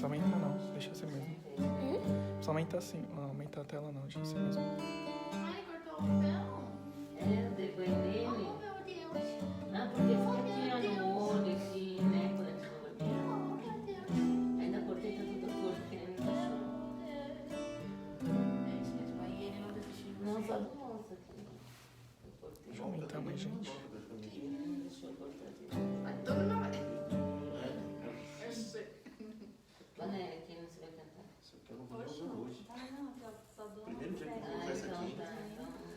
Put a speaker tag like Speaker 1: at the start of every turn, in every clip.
Speaker 1: Só aumentar não, deixa assim mesmo. Só aumentar assim, não aumentar a tela não, deixa assim mesmo.
Speaker 2: Ai, cortou o papel?
Speaker 3: É, eu dei banho nele.
Speaker 2: Oh, meu Deus.
Speaker 3: Ah, porque fica aqui ó, no olho, aqui, né? Quando a gente vai olhar.
Speaker 2: Oh, meu Deus.
Speaker 3: Ainda cortei, tá tudo torto, que nem no cachorro.
Speaker 2: Gente, de banheiro, eu não desisti.
Speaker 3: Não, só do moço aqui. Eu cortei.
Speaker 1: Deixa eu aumentar mais, gente.
Speaker 3: Deixa eu cortar aqui.
Speaker 2: Vai todo na hora. Eu sei.
Speaker 3: Panela, aqui não se vai cantar.
Speaker 4: Isso aqui eu não vou usar hoje.
Speaker 2: Ah, não, só dou uma
Speaker 4: Primeiro dia que eu vou
Speaker 3: Ah,
Speaker 4: usar isso
Speaker 3: então
Speaker 4: aqui.
Speaker 3: tá.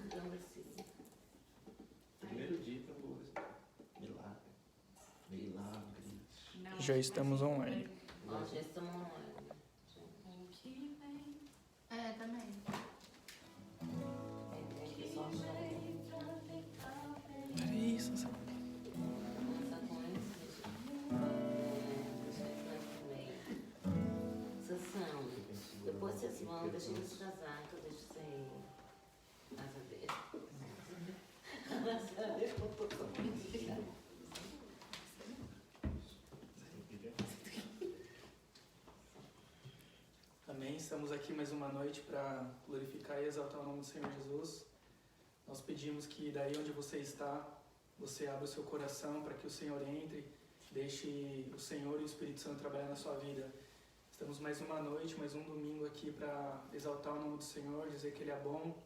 Speaker 3: Então não precisa.
Speaker 4: Primeiro dia que eu vou usar. Milagre. Milagre.
Speaker 2: Não.
Speaker 1: Já estamos online.
Speaker 3: Nós já estamos online.
Speaker 2: É, também.
Speaker 3: Aqui só
Speaker 1: Peraí, Sansão.
Speaker 3: começar com esse. Deixa eu entrar no meio. Sansão, depois vocês vão, deixa eles casar, que eu deixo você ir. Casa dele. Casa dele, eu tô com
Speaker 1: Amém. Estamos aqui mais uma noite para glorificar e exaltar o nome do Senhor Jesus. Nós pedimos que daí onde você está, você abra o seu coração para que o Senhor entre, deixe o Senhor e o Espírito Santo trabalhar na sua vida. Estamos mais uma noite, mais um domingo aqui para exaltar o nome do Senhor, dizer que Ele é bom,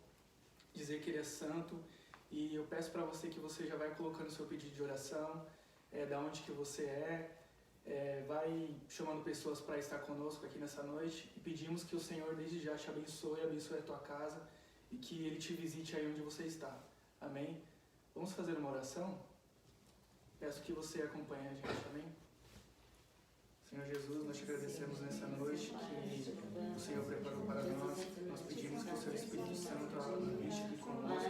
Speaker 1: dizer que Ele é santo. E eu peço para você que você já vai colocando o seu pedido de oração, da onde que você vai chamando pessoas para estar conosco aqui nessa noite e pedimos que o Senhor desde já te abençoe a tua casa e que Ele te visite aí onde você está. Amém? Vamos fazer uma oração? Peço que você acompanhe a gente, amém? Senhor Jesus, nós te agradecemos nessa noite que o Senhor preparou para nós. Nós pedimos que o seu Espírito Santo habite aqui conosco,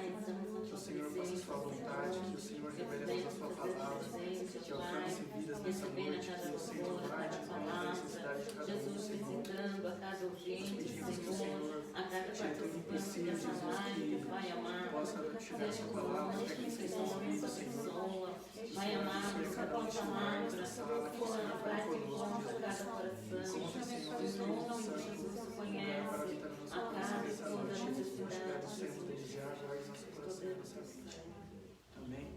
Speaker 1: que o Senhor faça a sua vontade, que o Senhor revele a sua palavra, que alcance vidas nessa noite, que o Senhor vai te a necessidade de cada um,
Speaker 3: Jesus
Speaker 1: Senhor.
Speaker 3: visitando a cada
Speaker 1: Nós
Speaker 3: ouvinte,
Speaker 1: pedimos que o
Speaker 3: Senhor,
Speaker 1: Senhor
Speaker 3: a cada
Speaker 1: tire todo o
Speaker 3: participante
Speaker 1: empecilho,
Speaker 3: dessa live,
Speaker 1: Jesus,
Speaker 3: Pai
Speaker 1: que
Speaker 3: amado.
Speaker 1: possa tirar
Speaker 3: Deixa
Speaker 1: essa
Speaker 3: os
Speaker 1: palavra para
Speaker 3: nossos
Speaker 1: aqueles que estão
Speaker 3: pessoas,
Speaker 1: ouvindo,
Speaker 3: essa
Speaker 1: Senhor.
Speaker 3: pessoa, Pai amado, que a tua palavra for a paz e encontra cada coração. Em nome de Jesus, tu conhece a cada toda necessidade,
Speaker 1: Amém.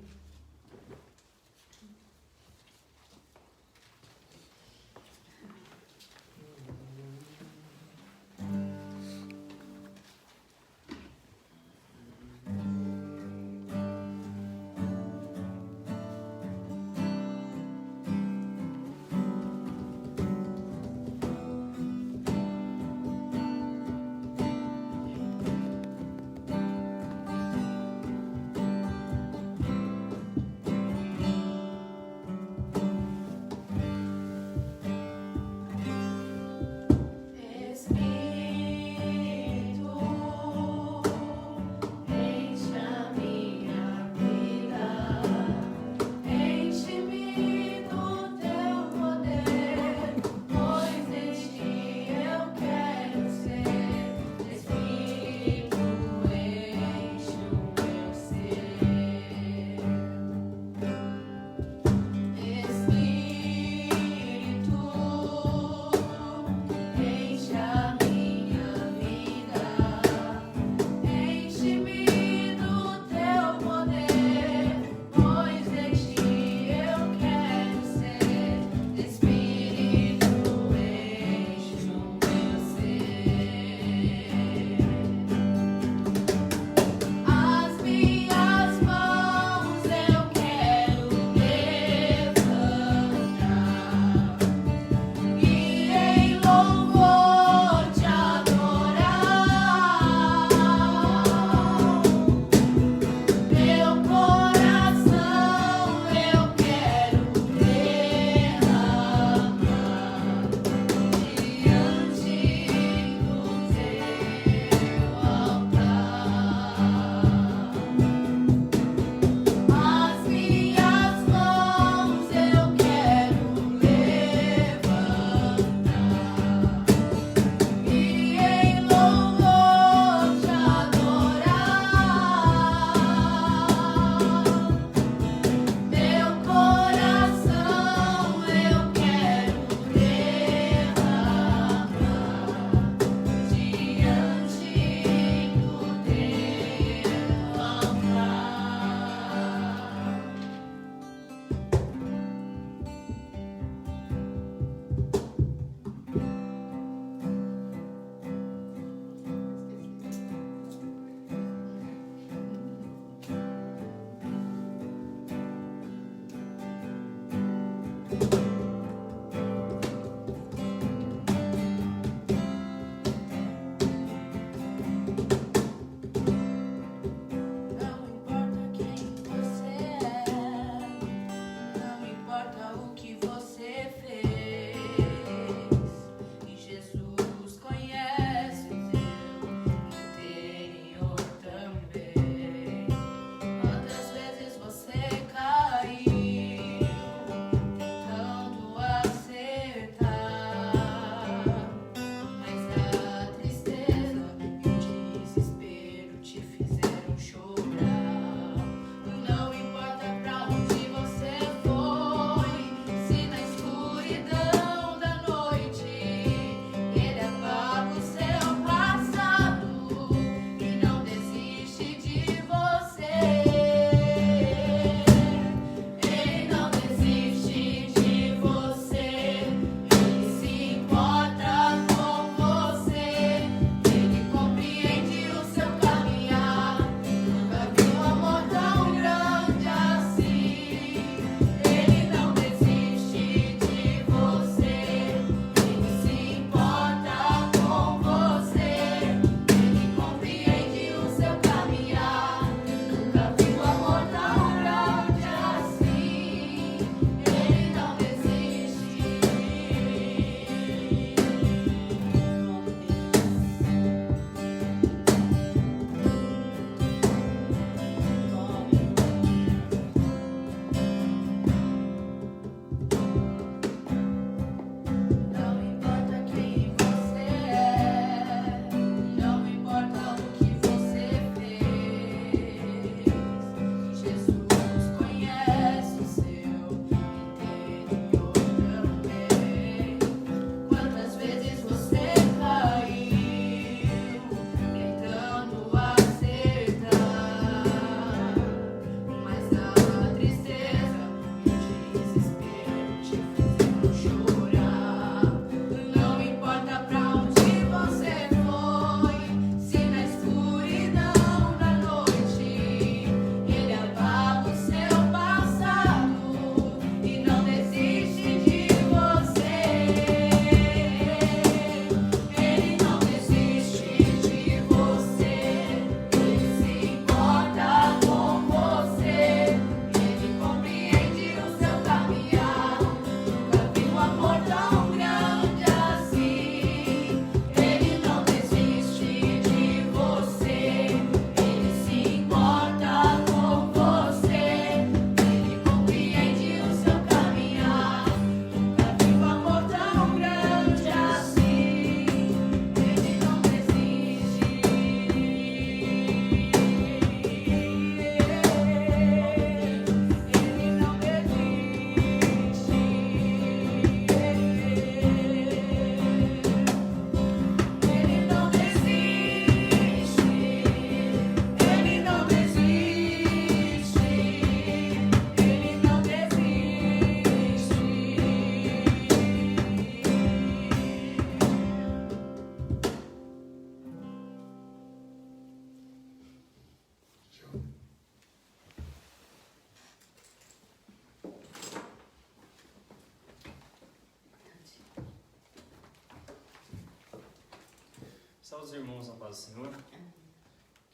Speaker 5: Salve os irmãos na paz do Senhor.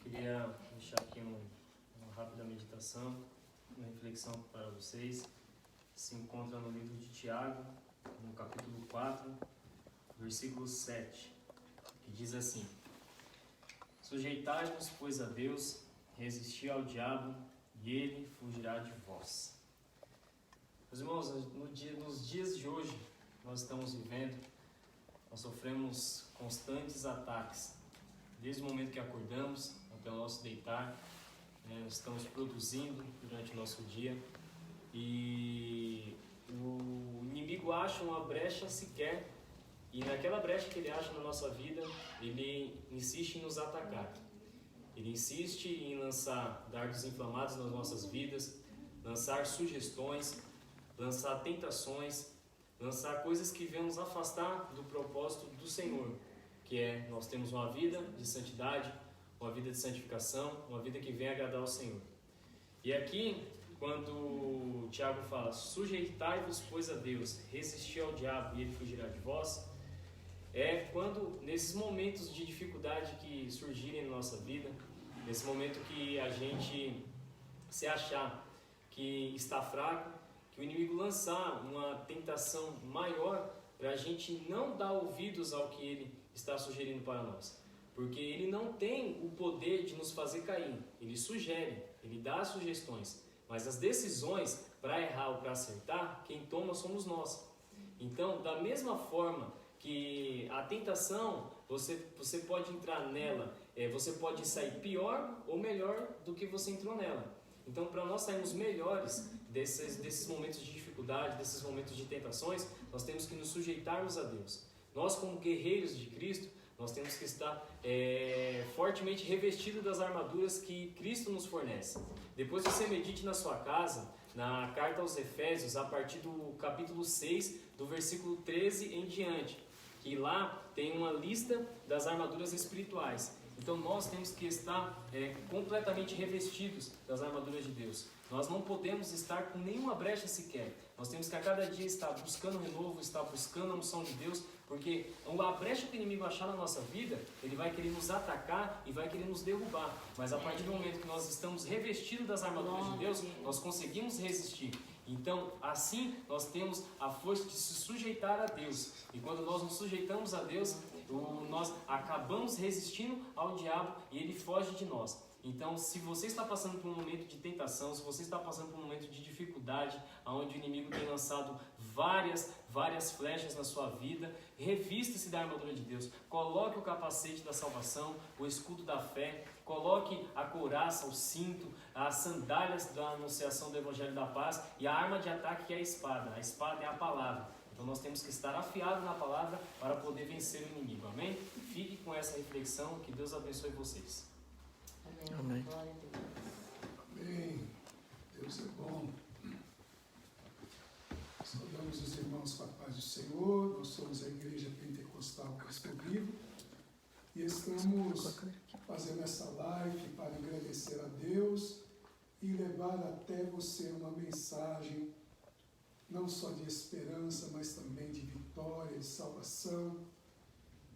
Speaker 5: Queria deixar aqui uma rápida meditação, uma reflexão para vocês. Se encontra no livro de Tiago, no capítulo 4, versículo 7, que diz assim: Sujeitai-vos, pois, a Deus, resisti ao diabo, e ele fugirá de vós. Meus irmãos, nos dias de hoje, nós estamos vivendo, nós sofremos constantes ataques, desde o momento que acordamos até o nosso deitar, nós estamos produzindo durante o nosso dia, e o inimigo acha uma brecha sequer, e naquela brecha que ele acha na nossa vida, ele insiste em nos atacar. Ele insiste em lançar dardos inflamados nas nossas vidas, lançar sugestões, lançar tentações, lançar coisas que venham nos afastar do propósito do Senhor, que é nós temos uma vida de santidade, uma vida de santificação, uma vida que venha agradar ao Senhor. E aqui, quando o Tiago fala, sujeitai-vos, pois, a Deus, resisti ao diabo e ele fugirá de vós, é quando, nesses momentos de dificuldade que surgirem na nossa vida, nesse momento que a gente se achar que está fraco, que o inimigo lançar uma tentação maior para a gente não dar ouvidos ao que ele está sugerindo para nós. Porque ele não tem o poder de nos fazer cair, ele sugere, ele dá sugestões, mas as decisões para errar ou para acertar, quem toma somos nós. Então, da mesma forma que a tentação, você pode entrar nela, você pode sair pior ou melhor do que você entrou nela. Então, para nós sairmos melhores desses momentos de dificuldade, desses momentos de tentações, nós temos que nos sujeitarmos a Deus. Nós, como guerreiros de Cristo, nós temos que estar fortemente revestidos das armaduras que Cristo nos fornece. Depois você medite na sua casa, na carta aos Efésios, a partir do capítulo 6, do versículo 13 em diante, que lá tem uma lista das armaduras espirituais. Então nós temos que estar completamente revestidos das armaduras de Deus. Nós não podemos estar com nenhuma brecha sequer. Nós temos que a cada dia estar buscando renovo, estar buscando a unção de Deus, porque a brecha que o inimigo achar na nossa vida, ele vai querer nos atacar e vai querer nos derrubar. Mas a partir do momento que nós estamos revestidos das armaduras de Deus, nós conseguimos resistir. Então, assim, nós temos a força de se sujeitar a Deus. E quando nós nos sujeitamos a Deus, nós acabamos resistindo ao diabo e ele foge de nós. Então, se você está passando por um momento de tentação, se você está passando por um momento de dificuldade, onde o inimigo tem lançado várias flechas na sua vida, revista-se da armadura de Deus, coloque o capacete da salvação, o escudo da fé, coloque a couraça, o cinto, as sandálias da anunciação do Evangelho da Paz e a arma de ataque que é a espada. A espada é a palavra. Então nós temos que estar afiados na palavra para poder vencer o inimigo. Amém? Fique com essa reflexão, que Deus abençoe vocês.
Speaker 3: Amém. Glória a Deus.
Speaker 2: Amém. Deus é bom. Saudamos os irmãos com a paz do Senhor. Nós somos a Igreja Pentecostal Cristo Vivo e estamos fazendo essa live para agradecer a Deus e levar até você uma mensagem não só de esperança, mas também de vitória, de salvação.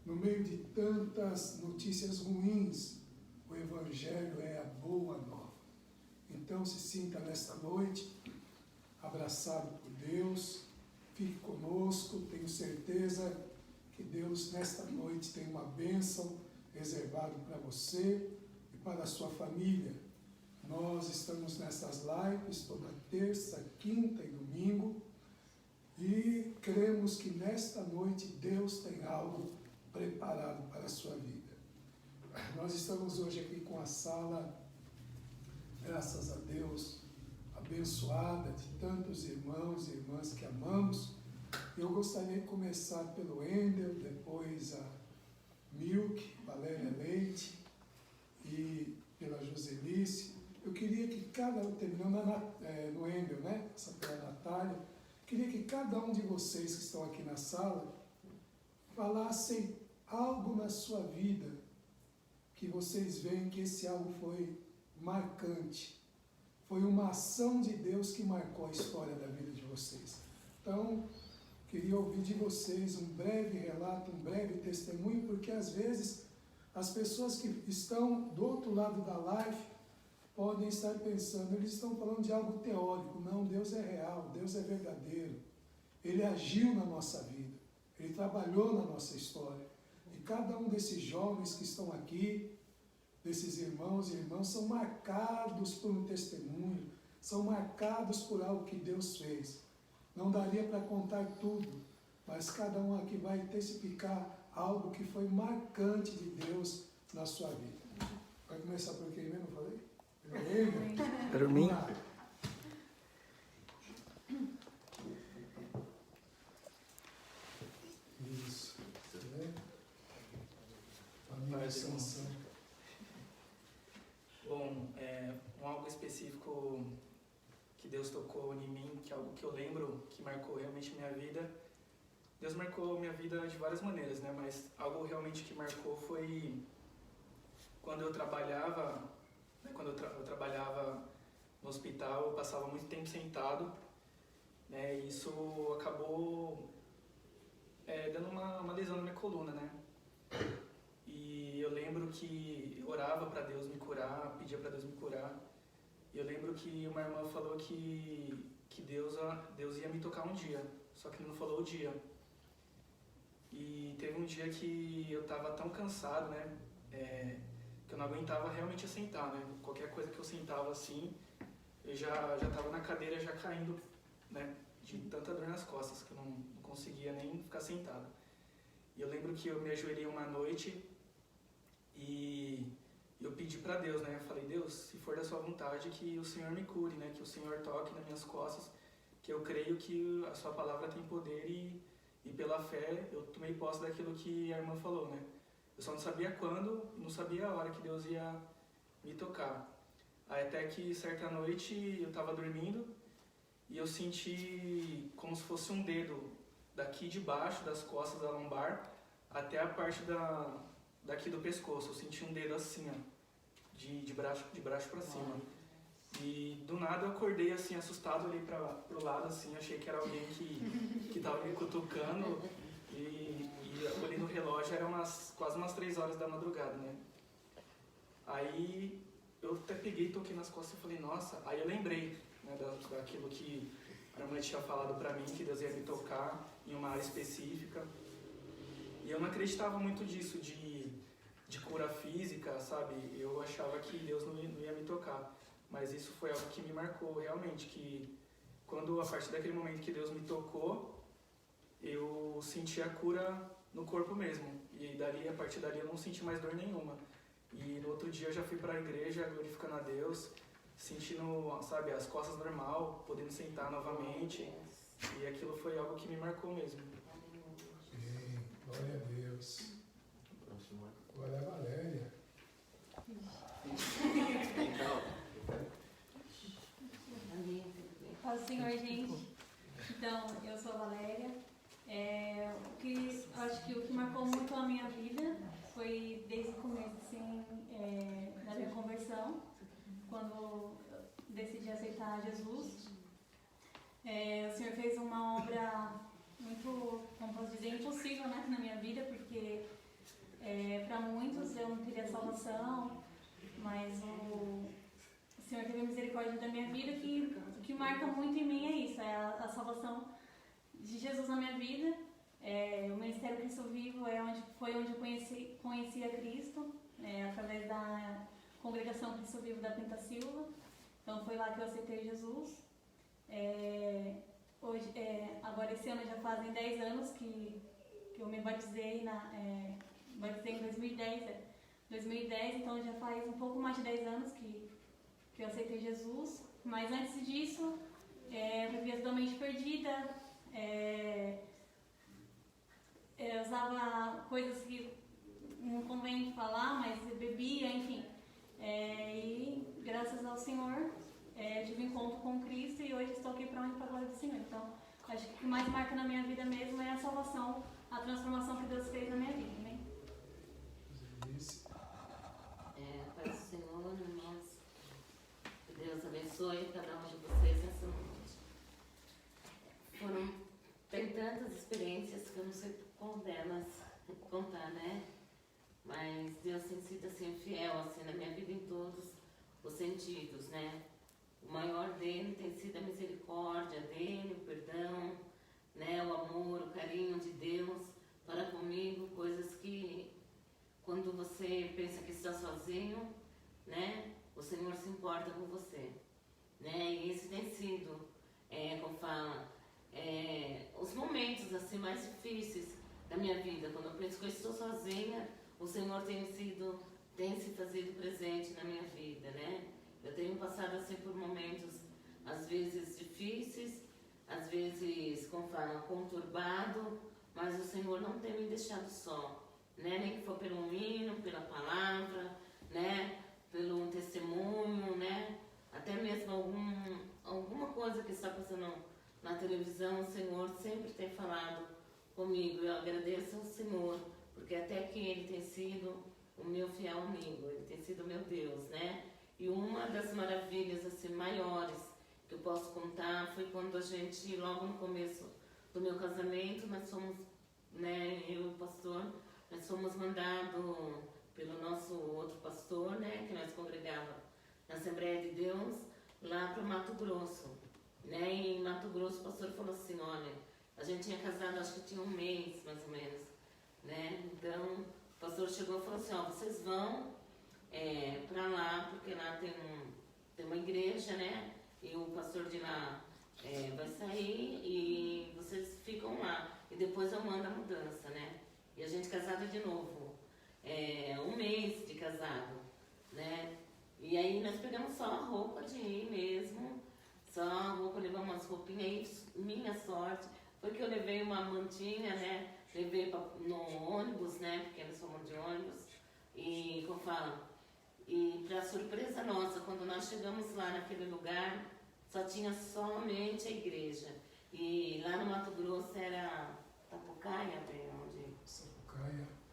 Speaker 2: No meio de tantas notícias ruins, o Evangelho é a boa nova. Então se sinta nesta noite abraçado por Deus, fique conosco, tenho certeza que Deus nesta noite tem uma bênção reservada para você e para a sua família. Nós estamos nessas lives toda terça, quinta e domingo e cremos que nesta noite Deus tem algo preparado para a sua vida. Nós estamos hoje aqui com a sala, graças a Deus, abençoada de tantos irmãos e irmãs que amamos. Eu gostaria de começar pelo Endel, depois a Milk, Valéria Leite e pela Joselice. Eu queria que terminando no Endel, né? Essa pela Natália, queria que cada um de vocês que estão aqui na sala falassem algo na sua vida que vocês veem que esse algo foi marcante. Foi uma ação de Deus que marcou a história da vida de vocês. Então, queria ouvir de vocês um breve relato, um breve testemunho, porque às vezes As pessoas que estão do outro lado da live podem estar pensando, eles estão falando de algo teórico. Não, Deus é real, Deus é verdadeiro. Ele agiu na nossa vida, Ele trabalhou na nossa história. E cada um desses jovens que estão aqui, desses irmãos e irmãs, são marcados por um testemunho, são marcados por algo que Deus fez. Não daria para contar tudo, mas cada um aqui vai testificar algo que foi marcante de Deus na sua vida. Vai começar por quem mesmo? Falei?
Speaker 1: Por mim?
Speaker 2: Isso. Família Sansão.
Speaker 1: Bom, algo específico que Deus tocou em mim, que é algo que eu lembro, que marcou realmente minha vida. Deus marcou minha vida de várias maneiras, né? Mas algo realmente que marcou foi quando eu trabalhava, né? Quando eu trabalhava no hospital, eu passava muito tempo sentado, né? E isso acabou dando uma lesão na minha coluna, né? E eu lembro que eu orava para Deus me curar, pedia para Deus me curar. E eu lembro que uma irmã falou que Deus ia me tocar um dia, só que não falou o dia. E teve um dia que eu estava tão cansado, né, que eu não aguentava realmente sentar, né. Qualquer coisa que eu sentava assim, eu já estava na cadeira já caindo, né, de tanta dor nas costas que eu não conseguia nem ficar sentado. E eu lembro que eu me ajoelhei uma noite e eu pedi para Deus, né, eu falei: Deus, se for da sua vontade, que o Senhor me cure, né, que o Senhor toque nas minhas costas, que eu creio que a sua palavra tem poder e pela fé eu tomei posse daquilo que a irmã falou, né. Eu só não sabia quando, não sabia a hora que Deus ia me tocar. Aí até que certa noite eu estava dormindo e eu senti como se fosse um dedo daqui de baixo, das costas da lombar, até a parte daqui do pescoço. Eu senti um dedo assim, ó, de braço para cima. E do nada eu acordei assim, assustado, olhei pro lado assim, achei que era alguém que tava me cutucando e eu olhei no relógio, era quase umas 3 horas da madrugada, né. Aí eu até peguei, toquei nas costas e falei: nossa. Aí eu lembrei, né, daquilo que a irmã tinha falado pra mim, que Deus ia me tocar em uma área específica. E eu não acreditava muito disso, de cura física, sabe? Eu achava que Deus não ia me tocar. Mas isso foi algo que me marcou realmente, que a partir daquele momento que Deus me tocou, eu senti a cura no corpo mesmo. E a partir dali eu não senti mais dor nenhuma. E no outro dia eu já fui para a igreja glorificando a Deus, sentindo, sabe, as costas normal, podendo sentar novamente. E aquilo foi algo que me marcou mesmo.
Speaker 2: Amém. Glória a Deus. Glória a Valéria.
Speaker 6: Paz do Senhor, gente. Então, eu sou a Valéria. Acho que o que marcou muito a minha vida foi desde o começo, assim, da minha conversão, quando eu decidi aceitar Jesus. O Senhor fez uma obra muito, como posso dizer, impossível, né, na minha vida, porque para muitos eu não teria salvação, mas o Senhor teve misericórdia da minha vida. O que marca muito em mim é isso, é a salvação de Jesus na minha vida. O Ministério Cristo Vivo foi onde eu conheci a Cristo, através da Congregação Cristo Vivo da Pinta Silva. Então foi lá que eu aceitei Jesus. Agora esse ano já fazem 10 anos que eu me batizei, batizei em 2010, então já faz um pouco mais de 10 anos que eu aceitei Jesus. Mas antes disso, eu vivia totalmente perdida, eu usava coisas que não convém falar, mas eu bebia, enfim. E graças ao Senhor, tive encontro com Cristo e hoje estou aqui para a glória do Senhor. Então, acho que o que mais marca na minha vida mesmo é a salvação, a transformação que Deus fez na minha vida, amém?
Speaker 3: Paz do Senhor, irmãos. Que Deus abençoe cada um de vocês nessa noite. Tem tantas experiências que eu não sei qual delas contar, né? mas Deus tem sido assim fiel assim na minha vida em todos os sentidos, né? O maior dele tem sido a misericórdia dele, o perdão, né? O amor, o carinho de Deus para comigo, coisas que quando você pensa que está sozinho, né? O Senhor se importa com você, né? E esse tem sido, como fala, os momentos assim mais difíceis da minha vida, quando eu penso que eu estou sozinha, o Senhor tem se fazido presente na minha vida, né? Eu tenho passado assim por momentos, às vezes difíceis, às vezes, como fala, conturbado, mas o Senhor não tem me deixado só, né? Nem que for pelo hino, pela palavra, né? Pelo testemunho, né? Até mesmo alguma coisa que está passando na televisão, o Senhor sempre tem falado comigo. Eu agradeço ao Senhor, porque até aqui Ele tem sido o meu fiel amigo, Ele tem sido o meu Deus, né? E uma das maravilhas assim, maiores que eu posso contar foi quando a gente, logo no começo do meu casamento, nós fomos, né, eu e o pastor, nós fomos mandados pelo nosso outro pastor, né, que nós congregava na Assembleia de Deus, lá para o Mato Grosso, né? E em Mato Grosso o pastor falou assim, olha, a gente tinha casado, acho que tinha um mês, mais ou menos, né? Então, o pastor chegou e falou assim, ó, vocês vão para lá, porque lá tem uma igreja, né? E o pastor de lá vai sair e vocês ficam lá. E depois eu mando a mudança, né? E a gente casado de novo. Um mês de casado, né? E aí nós pegamos só a roupa de ir mesmo, só a roupa, levamos umas roupinhas aí, minha sorte foi que eu levei uma mantinha, né? Levei no ônibus, né? Porque nós fomos de ônibus. E, como fala, e para surpresa nossa, quando nós chegamos lá naquele lugar, só tinha somente a igreja. E lá no Mato Grosso era Sapucaia, onde?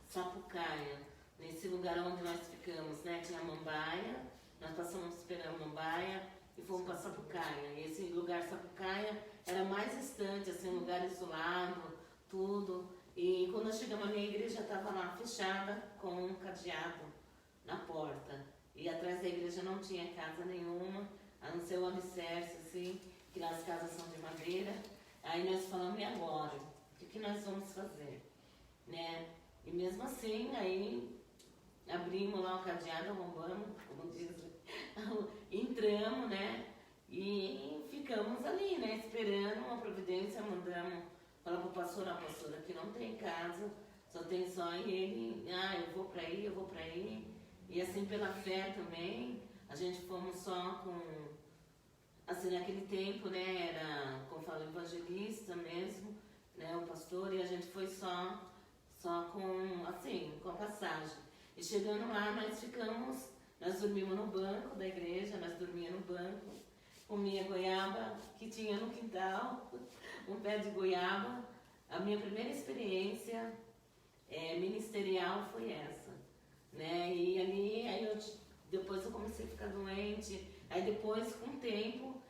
Speaker 3: Sapucaia. Nesse lugar onde nós ficamos, né? Tinha Mambaia, nós passamos esperando Mambaia e fomos para Sapucaia. E esse lugar Sapucaia era mais distante, assim, um lugar isolado, tudo. E quando nós chegamos, a minha igreja estava lá fechada com um cadeado na porta. E atrás da igreja não tinha casa nenhuma, a não ser o alicerce, assim, que lá as casas são de madeira. Aí nós falamos, e agora? O que nós vamos fazer? Né? E mesmo assim, aí abrimos lá o cadeado, arrombamos, como diz, entramos, né? E ficamos ali, né? Esperando uma providência, mandamos falar pro pastor, pastora, aqui não tem casa, só tem só ele, eu vou pra aí, eu vou pra aí. E assim pela fé também, a gente fomos só com, assim naquele tempo, né, era, como fala, evangelista mesmo, né, o pastor, e a gente foi só com, assim, com a passagem. E chegando lá, nós dormimos no banco da igreja, nós dormíamos no banco, comia goiaba que tinha no quintal, um pé de goiaba. A minha primeira experiência ministerial foi essa, né? E ali, depois eu comecei a ficar doente, aí depois, com o tempo,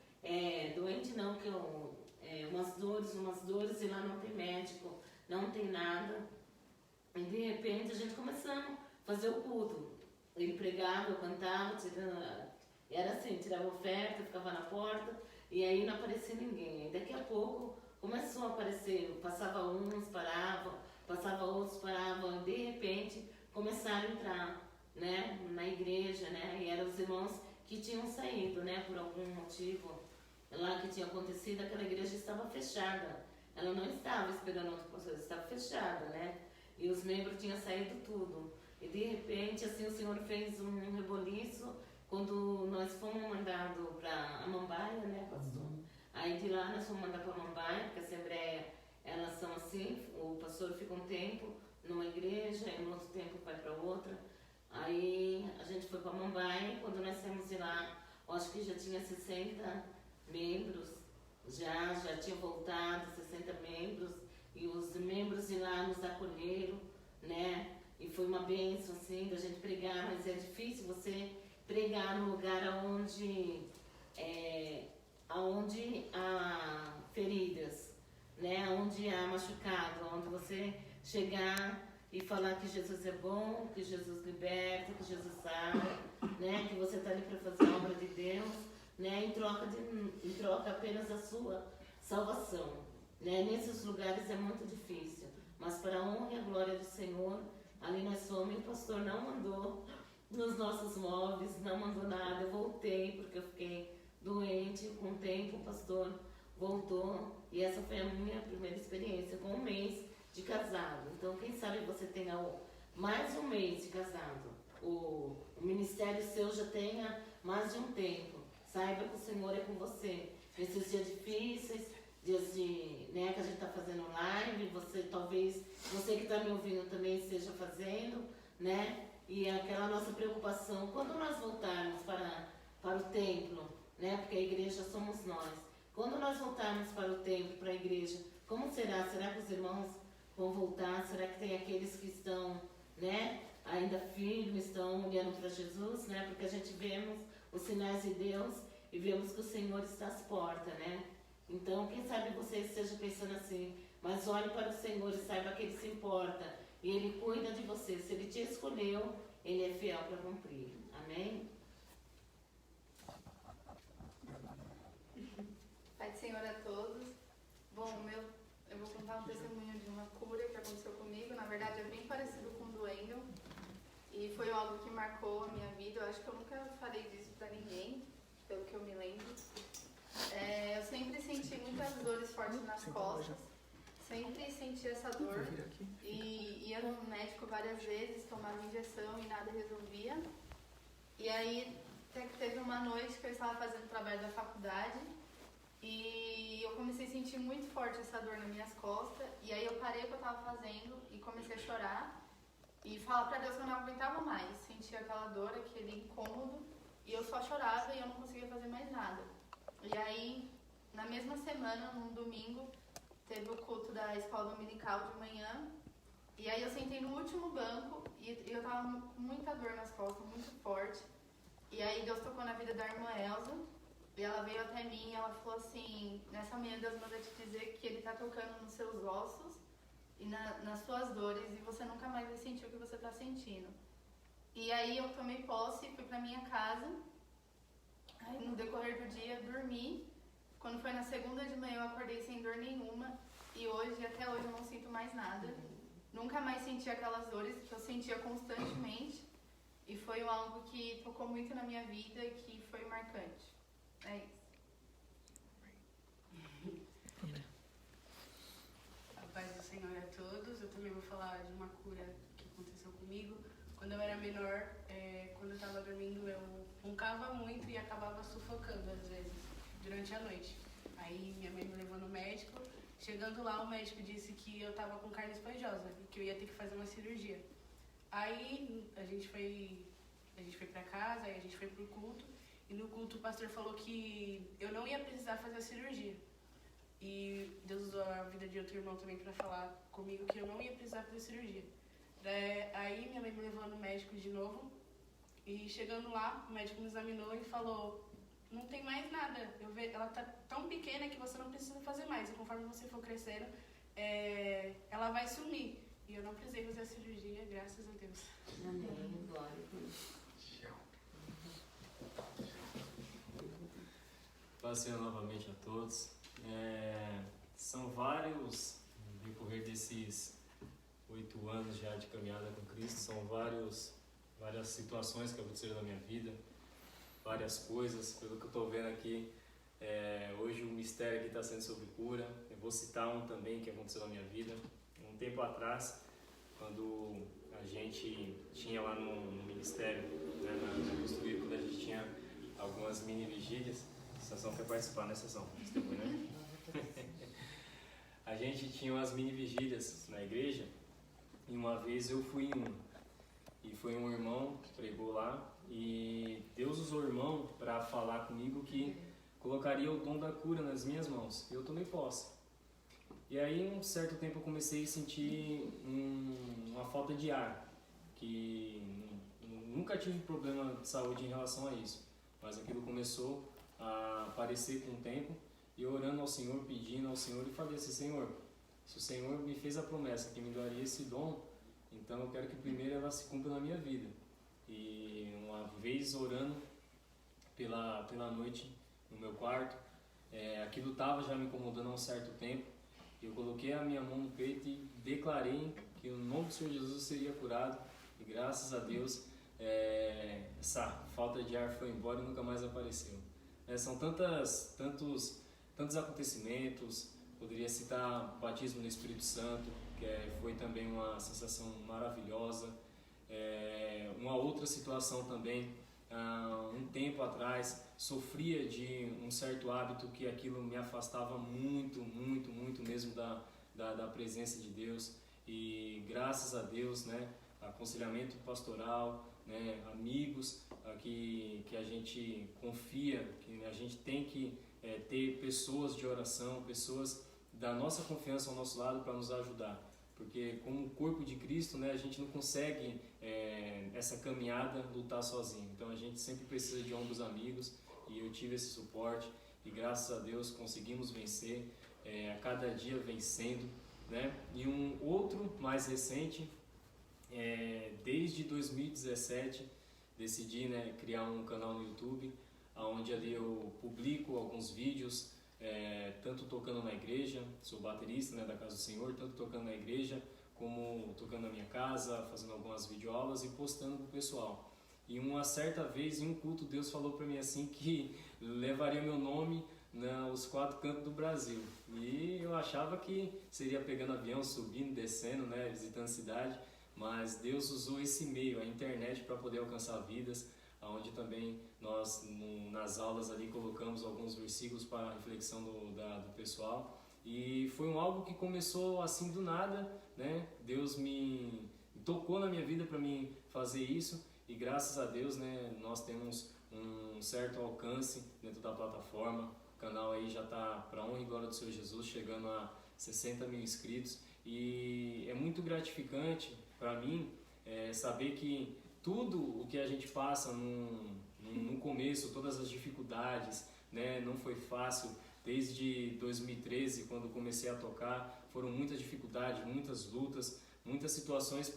Speaker 3: doente não, que umas dores, e lá não tem médico, não tem nada. E de repente a gente começamos a fazer o culto. Ele pregava, eu cantava, era assim, tirava oferta, ficava na porta, e aí não aparecia ninguém. E daqui a pouco começou a aparecer, passava uns, passava outros, paravam, e de repente começaram a entrar, né, na igreja, né, e eram os irmãos que tinham saído, né, por algum motivo lá que tinha acontecido, aquela igreja estava fechada, ela não estava esperando outro processo, estava fechada, né, e os membros tinham saído tudo, e de repente, assim, o Senhor fez um reboliço, quando nós fomos mandados para Mambaia, né, pastor? Aí de lá nós fomos mandados para Mambaia, porque a Assembleia, elas são assim, o pastor fica um tempo numa igreja, e no outro tempo vai para outra. Aí a gente foi para Mambaia, e quando nós saímos de lá, eu acho que já tinha 60 membros, já tinha voltado 60 membros, e os membros de lá nos acolheram, né? E foi uma bênção, assim, da gente pregar, mas é difícil você pregar no lugar onde há feridas, né? Onde há machucado, onde você chegar e falar que Jesus é bom, que Jesus liberta, que Jesus salva, né? Que você está ali para fazer a obra de Deus, né? Em troca apenas da sua salvação, né? Nesses lugares é muito difícil, mas para a honra e a glória do Senhor, ali nós somos, e o pastor não mandou nos nossos móveis, não mandou nada. Eu voltei porque eu fiquei doente. Com o tempo o pastor voltou e essa foi a minha primeira experiência com um mês de casado. Então quem sabe você tenha mais um mês de casado, o ministério seu já tenha mais de um tempo. Saiba que o Senhor é com você nesses dias difíceis, dias de, né, que a gente está fazendo live. Você talvez, você que está me ouvindo também esteja fazendo, né? E aquela nossa preocupação, quando nós voltarmos para o templo, né? Porque a igreja somos nós. Quando nós voltarmos para o templo, para a igreja, como será? Será que os irmãos vão voltar? Será que tem aqueles que estão, né, ainda firmes, estão olhando para Jesus, né? Porque a gente vemos os sinais de Deus e vemos que o Senhor está às portas, né? Então, quem sabe você esteja pensando assim, mas olhe para o Senhor e saiba que Ele se importa e Ele cuida de você. Se Ele te escolheu, Ele é fiel para cumprir. Amém?
Speaker 7: Pai do Senhor a todos. Bom, eu vou contar um testemunho de uma cura que aconteceu comigo. Na verdade, é bem parecido com o do Engel. E foi algo que marcou a minha vida. Eu acho que eu nunca falei disso pra ninguém, pelo que eu me lembro. Eu sempre senti muitas dores fortes nas costas. Sempre senti essa dor. E ia no médico várias vezes, tomava injeção e nada resolvia. E aí, até que teve uma noite que eu estava fazendo o trabalho da faculdade. E eu comecei a sentir muito forte essa dor nas minhas costas. E aí eu parei o que eu estava fazendo e comecei a chorar. E falar pra Deus que eu não aguentava mais. Sentia aquela dor, aquele incômodo. E eu só chorava e eu não conseguia fazer mais nada. E aí, na mesma semana, num domingo, teve o culto da escola dominical de manhã. E aí eu sentei no último banco e eu tava com muita dor nas costas, muito forte. E aí Deus tocou na vida da irmã Elza. E ela veio até mim e ela falou assim, nessa manhã Deus manda te dizer que Ele tá tocando nos seus ossos e nas suas dores e você nunca mais vai sentir o que você tá sentindo. E aí eu tomei posse, fui pra minha casa. Aí no decorrer do dia dormi. Quando foi na segunda de manhã eu acordei sem dor nenhuma. E hoje, até hoje, eu não sinto mais nada. Nunca mais senti aquelas dores que eu sentia constantemente. E foi algo que tocou muito na minha vida e que foi marcante. É isso.
Speaker 8: A paz do Senhor a todos. Eu também vou falar de uma cura que aconteceu comigo. Quando eu era menor, quando eu estava dormindo, eu roncava muito e acabava sufocando às vezes, durante a noite. Aí minha mãe me levou no médico. Chegando lá, o médico disse que eu estava com carne esponjosa e que eu ia ter que fazer uma cirurgia. Aí a gente foi pra casa, aí a gente foi pro culto. E no culto o pastor falou que eu não ia precisar fazer a cirurgia. E Deus usou a vida de outro irmão também para falar comigo que eu não ia precisar fazer cirurgia. Aí minha mãe me levou no médico de novo. E chegando lá, o médico me examinou e falou, não tem mais nada. Ela tá tão pequena que você não precisa fazer mais. E conforme você for crescendo, ela vai sumir. E eu não precisei fazer a cirurgia, graças a Deus.
Speaker 3: Amém. Glória a Deus.
Speaker 5: Paz do Senhor novamente a todos. São vários, no decorrer desses 8 anos já de caminhada com Cristo, são várias situações que aconteceram na minha vida, várias coisas. Pelo que eu estou vendo aqui, hoje o mistério aqui está sendo sobre cura. Eu vou citar um também que aconteceu na minha vida. Um tempo atrás, quando a gente tinha lá no ministério, né, na Costureira, quando a gente tinha algumas mini vigílias. A Sansão quer participar, né, Sansão? Né? A gente tinha umas mini vigílias na igreja e uma vez eu fui em uma. E foi um irmão que pregou lá e Deus usou o irmão para falar comigo que colocaria o dom da cura nas minhas mãos. E eu tomei posse. E aí, um certo tempo, eu comecei a sentir uma falta de ar, que nunca tive problema de saúde em relação a isso, mas aquilo começou a aparecer com o tempo, e eu orando ao Senhor, pedindo ao Senhor, e falei assim, Senhor, se o Senhor me fez a promessa que me daria esse dom, Então eu quero que primeiro ela se cumpra na minha vida. E uma vez orando pela noite no meu quarto, aquilo estava já me incomodando há um certo tempo. Eu coloquei a minha mão no peito e declarei que o nome do Senhor Jesus seria curado. E graças a Deus, essa falta de ar foi embora e nunca mais apareceu. São tantos acontecimentos. Poderia citar o batismo no Espírito Santo, que foi também uma sensação maravilhosa. Uma outra situação também, um tempo atrás, sofria de um certo hábito que aquilo me afastava muito mesmo da presença de Deus. E graças a Deus, né, aconselhamento pastoral, né, amigos que a gente confia, que a gente tem que ter pessoas de oração, pessoas da nossa confiança ao nosso lado para nos ajudar. Porque como corpo de Cristo, né, a gente não consegue essa caminhada lutar sozinho. Então a gente sempre precisa de ombros amigos, e eu tive esse suporte e graças a Deus conseguimos vencer, a cada dia vencendo, né? E um outro mais recente, desde 2017 decidi, né, criar um canal no YouTube, onde ali eu publico alguns vídeos, tanto tocando na igreja, sou baterista, né, da Casa do Senhor, tanto tocando na igreja como tocando na minha casa, fazendo algumas videoaulas e postando pro pessoal. E uma certa vez, em um culto, Deus falou para mim assim que levaria meu nome nos 4 cantos do Brasil. E eu achava que seria pegando avião, subindo, descendo, né, visitando a cidade, mas Deus usou esse meio, a internet, para poder alcançar vidas, onde também nós, nas aulas ali, colocamos alguns versículos para a reflexão do pessoal. E foi algo que começou assim do nada, né? Deus me tocou na minha vida para mim fazer isso, e graças a Deus, né, nós temos um certo alcance dentro da plataforma. O canal aí já está, para a honra e glória do Senhor Jesus, chegando a 60 mil inscritos, e é muito gratificante para mim saber que tudo o que a gente passa no começo, todas as dificuldades, né, não foi fácil. Desde 2013, quando comecei a tocar, foram muitas dificuldades, muitas lutas, muitas situações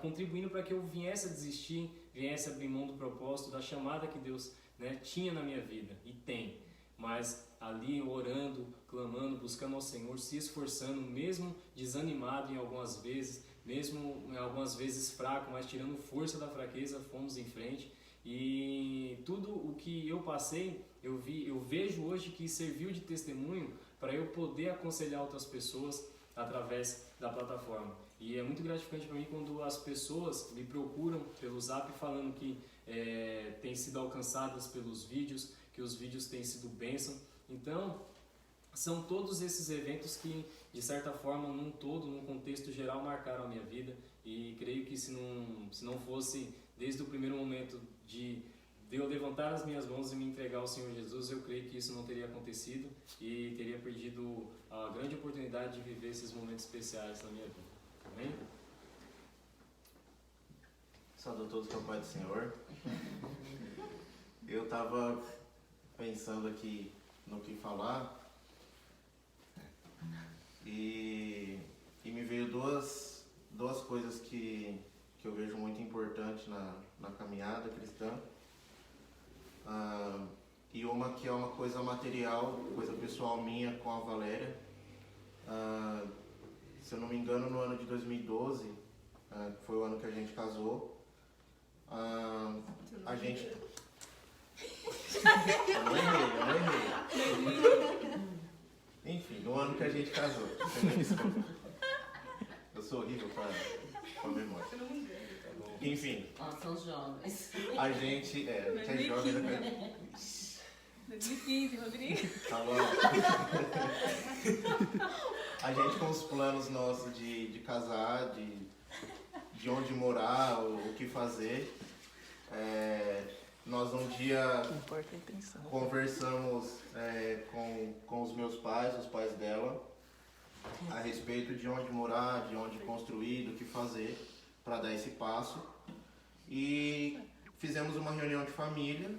Speaker 5: contribuindo para que eu viesse a desistir, viesse a abrir mão do propósito, da chamada que Deus, né, tinha na minha vida e tem. Mas ali orando, clamando, buscando ao Senhor, se esforçando, mesmo desanimado em algumas vezes, mesmo em algumas vezes fraco, mas tirando força da fraqueza, fomos em frente. E tudo o que eu passei, eu vejo hoje que serviu de testemunho para eu poder aconselhar outras pessoas através da plataforma. E é muito gratificante para mim quando as pessoas me procuram pelo Zap falando que têm sido alcançadas pelos vídeos, que os vídeos têm sido bênção. Então, são todos esses eventos que, de certa forma, num contexto geral, marcaram a minha vida. E creio que se não fosse desde o primeiro momento de eu levantar as minhas mãos e me entregar ao Senhor Jesus, eu creio que isso não teria acontecido e teria perdido a grande oportunidade de viver esses momentos especiais na minha vida. Amém?
Speaker 4: Saúde a todos com a paz do Senhor. Eu estava pensando aqui no que falar e me veio duas coisas que eu vejo muito importante na caminhada cristã. E uma que é uma coisa material, coisa pessoal minha com a Valéria. Se eu não me engano, no ano de 2012, que foi o ano que a gente casou, a gente... Eu não errei. Enfim, no ano que a gente casou. Eu sou horrível com a memória. Enfim.
Speaker 3: Nós somos jovens.
Speaker 4: A gente é jovem, né?
Speaker 6: 2015, Rodrigo.
Speaker 4: Tá bom. A gente com os planos nossos de casar, de onde morar, o que fazer. Nós um dia conversamos com os meus pais, os pais dela, a respeito de onde morar, de onde construir, do que fazer para dar esse passo. E fizemos uma reunião de família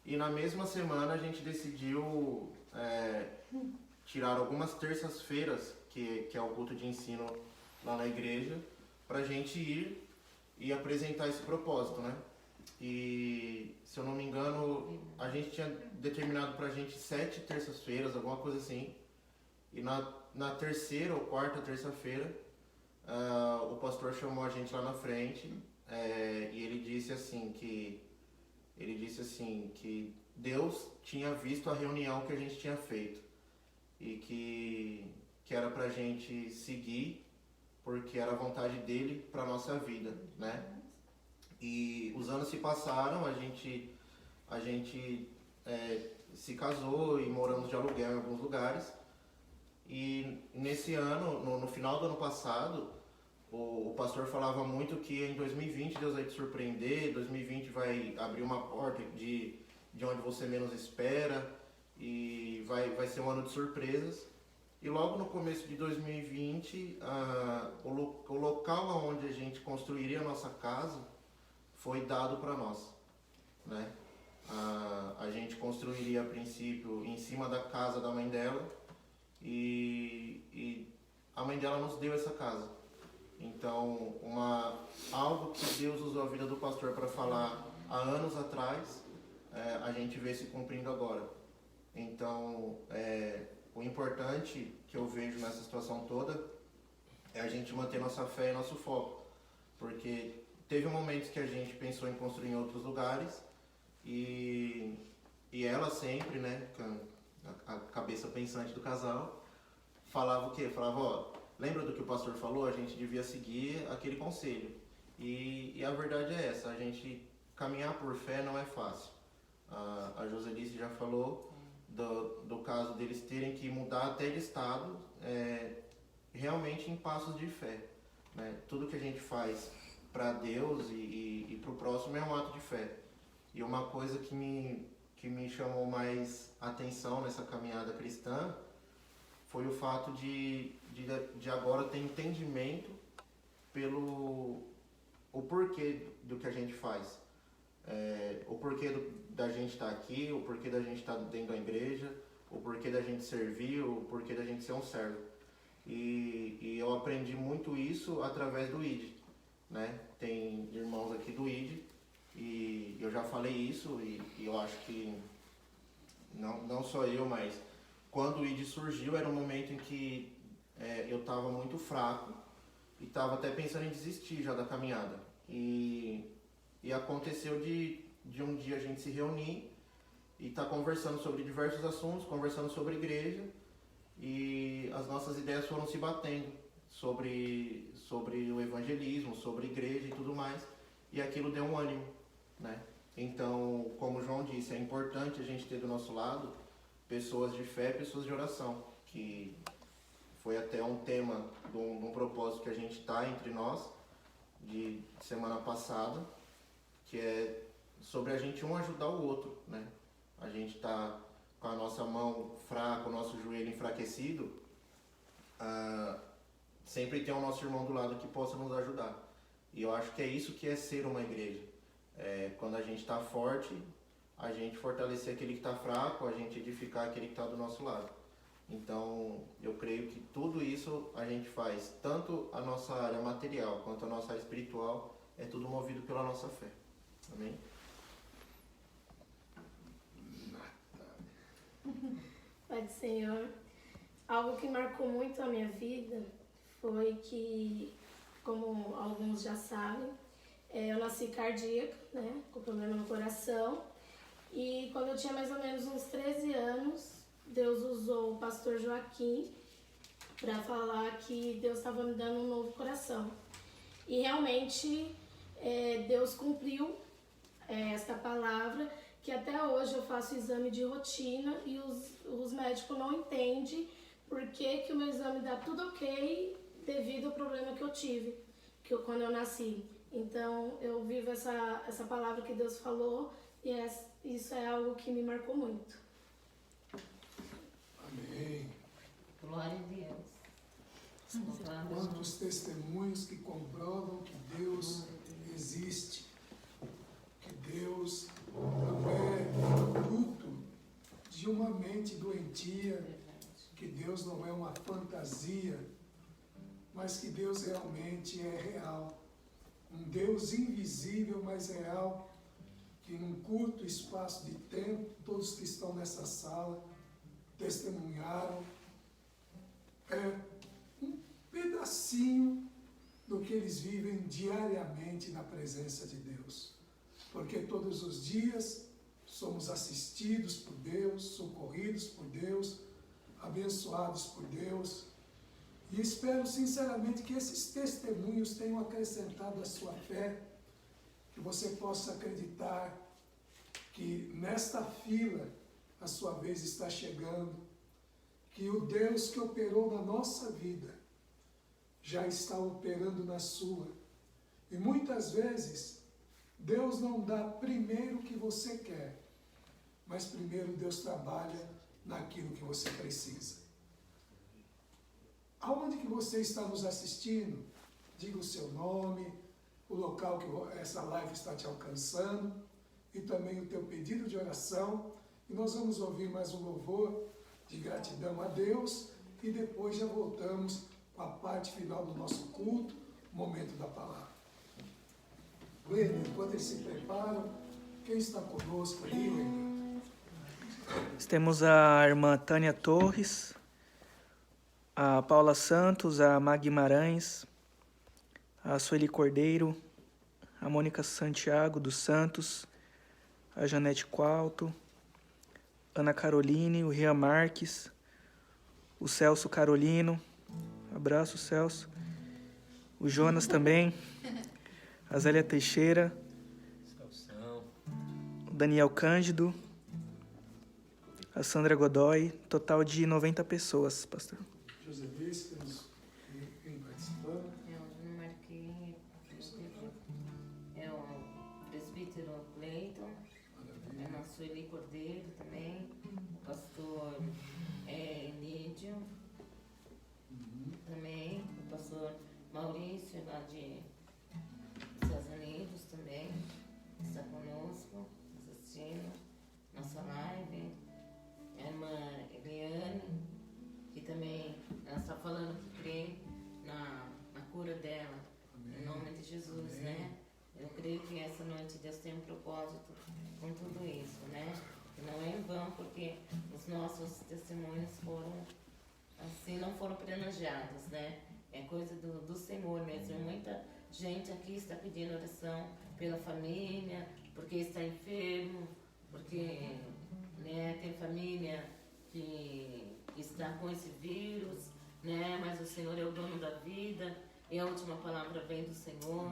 Speaker 4: e na mesma semana a gente decidiu tirar algumas terças-feiras, que é o culto de ensino lá na igreja para a gente ir e apresentar esse propósito, né? E, se eu não me engano, a gente tinha determinado pra gente 7 terças-feiras, alguma coisa assim. E na terceira ou quarta terça-feira, o pastor chamou a gente lá na frente, e ele disse assim que Deus tinha visto a reunião que a gente tinha feito e que era pra gente seguir, porque era a vontade dele pra nossa vida, né? E os anos se passaram, a gente se casou e moramos de aluguel em alguns lugares. E nesse ano, no final do ano passado, o pastor falava muito que em 2020 Deus vai te surpreender, 2020 vai abrir uma porta de onde você menos espera e vai ser um ano de surpresas. E logo no começo de 2020, o local onde a gente construiria a nossa casa foi dado para nós, né? A gente construiria a princípio em cima da casa da mãe dela e a mãe dela nos deu essa casa. Então, algo que Deus usou a vida do pastor para falar há anos atrás, a gente vê se cumprindo agora. Então, o importante que eu vejo nessa situação toda é a gente manter nossa fé e nosso foco, porque teve momentos que a gente pensou em construir em outros lugares e ela sempre, né, a cabeça pensante do casal, falava o quê? Falava, ó, lembra do que o pastor falou? A gente devia seguir aquele conselho. E a verdade é essa, a gente caminhar por fé não é fácil. A Joselice já falou do caso deles terem que mudar até de estado, realmente em passos de fé, né? Tudo que a gente faz para Deus e para o próximo é um ato de fé. E uma coisa que me chamou mais atenção nessa caminhada cristã foi o fato de agora ter entendimento pelo o porquê do que a gente faz. O porquê da gente estar aqui, o porquê da gente estar dentro da igreja, o porquê da gente servir, o porquê da gente ser um servo. E eu aprendi muito isso através do ID, né? Tem irmãos aqui do ID e eu já falei isso e eu acho que não só eu, mas quando o ID surgiu era um momento em que eu estava muito fraco e estava até pensando em desistir já da caminhada. E aconteceu de um dia a gente se reunir e estar conversando sobre diversos assuntos, conversando sobre igreja, e as nossas ideias foram se batendo sobre o evangelismo, sobre igreja e tudo mais, e aquilo deu um ânimo, né? Então, como o João disse, é importante a gente ter do nosso lado pessoas de fé, pessoas de oração, que foi até um tema de um propósito que a gente está entre nós, de semana passada, que é sobre a gente um ajudar o outro, né? A gente está com a nossa mão fraca, o nosso joelho enfraquecido, sempre tem o nosso irmão do lado que possa nos ajudar. E eu acho que é isso que é ser uma igreja. Quando a gente está forte, a gente fortalecer aquele que está fraco, a gente edificar aquele que está do nosso lado. Então, eu creio que tudo isso a gente faz, tanto a nossa área material quanto a nossa área espiritual, é tudo movido pela nossa fé. Amém?
Speaker 9: Pai do Senhor, algo que marcou muito a minha vida foi que, como alguns já sabem, eu nasci cardíaca, né, com problema no coração, e quando eu tinha mais ou menos uns 13 anos, Deus usou o pastor Joaquim para falar que Deus estava me dando um novo coração. E realmente Deus cumpriu esta palavra, que até hoje eu faço exame de rotina e os médicos não entendem por que o meu exame dá tudo ok devido ao problema que eu tive quando eu nasci. Então eu vivo essa palavra que Deus falou e isso é algo que me marcou muito.
Speaker 2: Amém.
Speaker 3: Glória a Deus.
Speaker 2: Quantos testemunhos que comprovam que Deus existe, que Deus não é fruto de uma mente doentia, que Deus não é uma fantasia, mas que Deus realmente é real. Um Deus invisível, mas real, que num curto espaço de tempo, todos que estão nessa sala testemunharam um pedacinho do que eles vivem diariamente na presença de Deus. Porque todos os dias somos assistidos por Deus, socorridos por Deus, abençoados por Deus. E espero sinceramente que esses testemunhos tenham acrescentado a sua fé, que você possa acreditar que nesta fila a sua vez está chegando, que o Deus que operou na nossa vida já está operando na sua. E muitas vezes Deus não dá primeiro o que você quer, mas primeiro Deus trabalha naquilo que você precisa. Aonde que você está nos assistindo? Diga o seu nome, o local que essa live está te alcançando e também o teu pedido de oração. E nós vamos ouvir mais um louvor de gratidão a Deus e depois já voltamos com a parte final do nosso culto, momento da palavra. Wender, enquanto eles se preparam, quem está conosco aí, Wender?
Speaker 1: Temos a irmã Tânia Torres, a Paula Santos, a Mag Guimarães, a Sueli Cordeiro, a Mônica Santiago dos Santos, a Janete Qualto, Ana Caroline, o Rian Marques, o Celso Carolino, abraço Celso, o Jonas também, a Zélia Teixeira, o Daniel Cândido, a Sandra Godoy, total de 90 pessoas, pastor.
Speaker 2: José Luiz, temos quem participando?
Speaker 3: Eu não marquei, é o presbítero Cleiton, a Sueli Cordeiro também, o pastor Lídio, também, o pastor Maurício, lá de Estados Unidos também, está conosco, assistindo nossa live. A irmã Eliane, que também ela está falando que crê na cura dela, em nome de Jesus, né? Eu creio que essa noite Deus tem um propósito com tudo isso, né? E não é em vão, porque os nossos testemunhos foram, assim, não foram planejados, né? É coisa do Senhor mesmo. E muita gente aqui está pedindo oração pela família, porque está enfermo, porque, né, tem família que está com esse vírus, né? Mas o Senhor é o dono da vida e a última palavra vem do Senhor.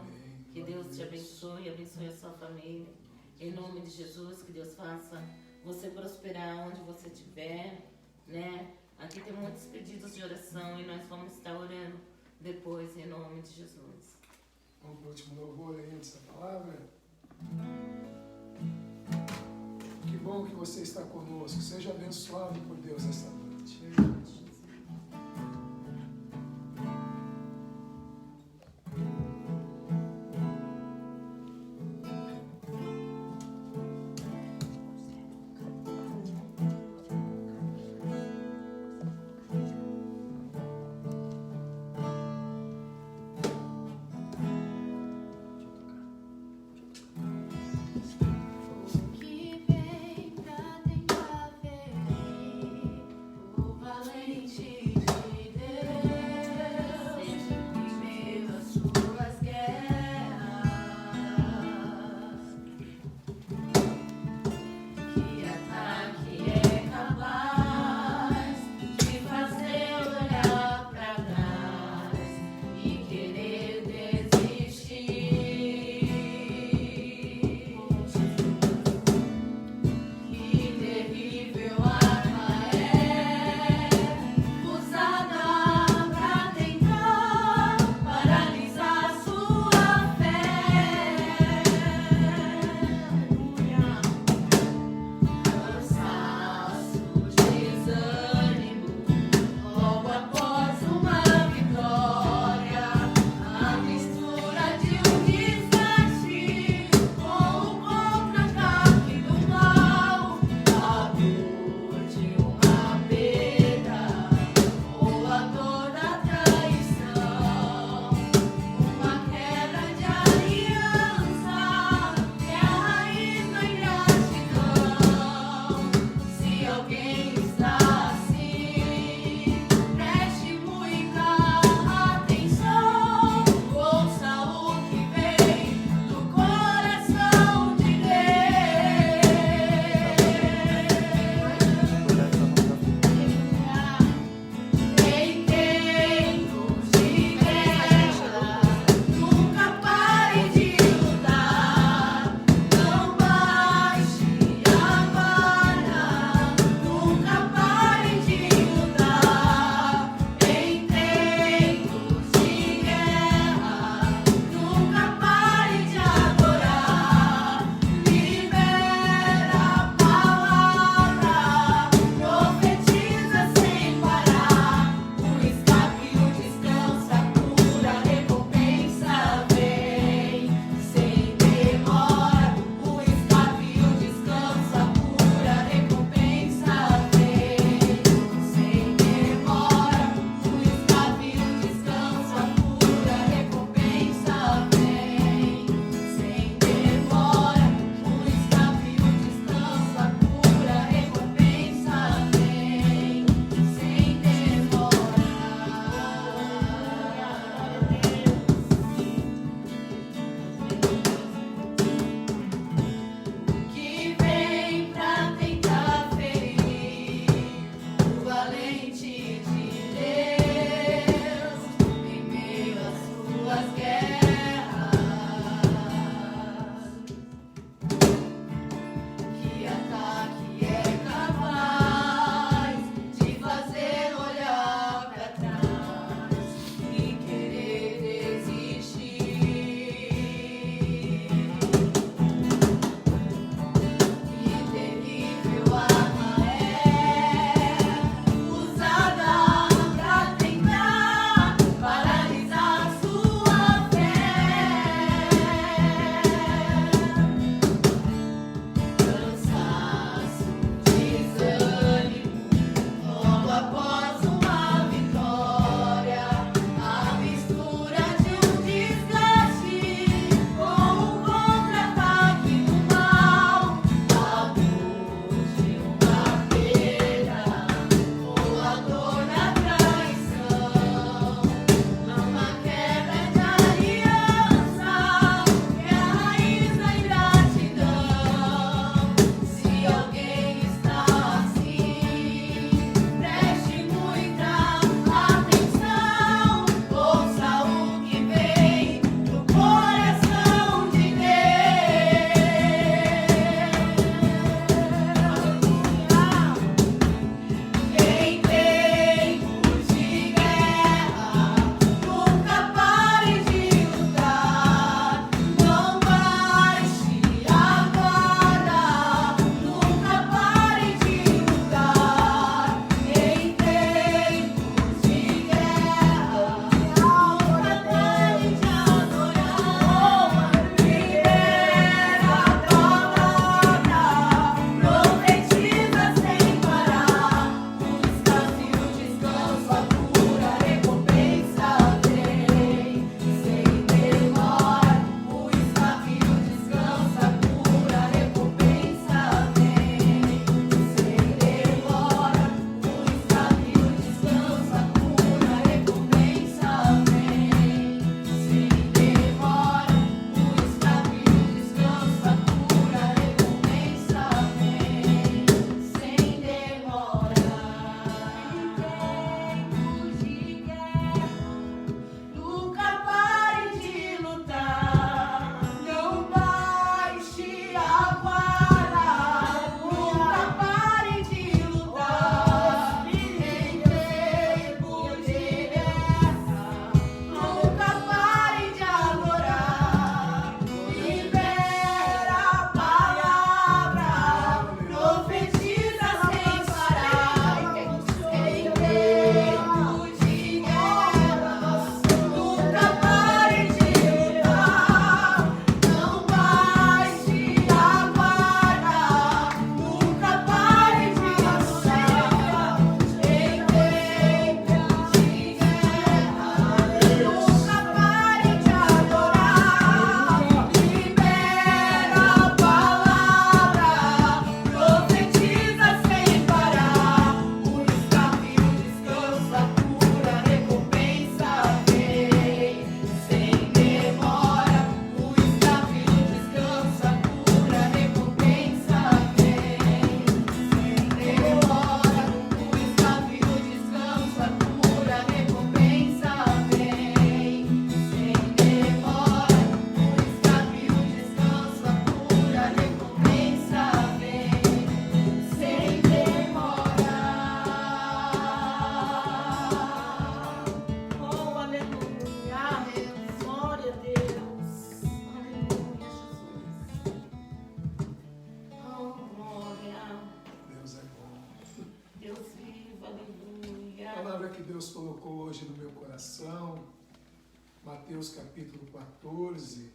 Speaker 3: Que Deus te abençoe e abençoe a sua família. Em nome de Jesus, que Deus faça você prosperar onde você estiver, né? Aqui tem muitos pedidos de oração e nós vamos estar orando depois, em nome de Jesus.
Speaker 2: Vamos para o último louvor aí antes da palavra. Que bom que você está conosco. Seja abençoado por Deus esta noite.
Speaker 10: O que vem pra tentar ferir o valente
Speaker 3: Deus. Aleluia, Jesus. Oh, glória.
Speaker 2: Deus é bom.
Speaker 3: Deus vivo, aleluia.
Speaker 2: A palavra que Deus colocou hoje no meu coração, Mateus capítulo 14,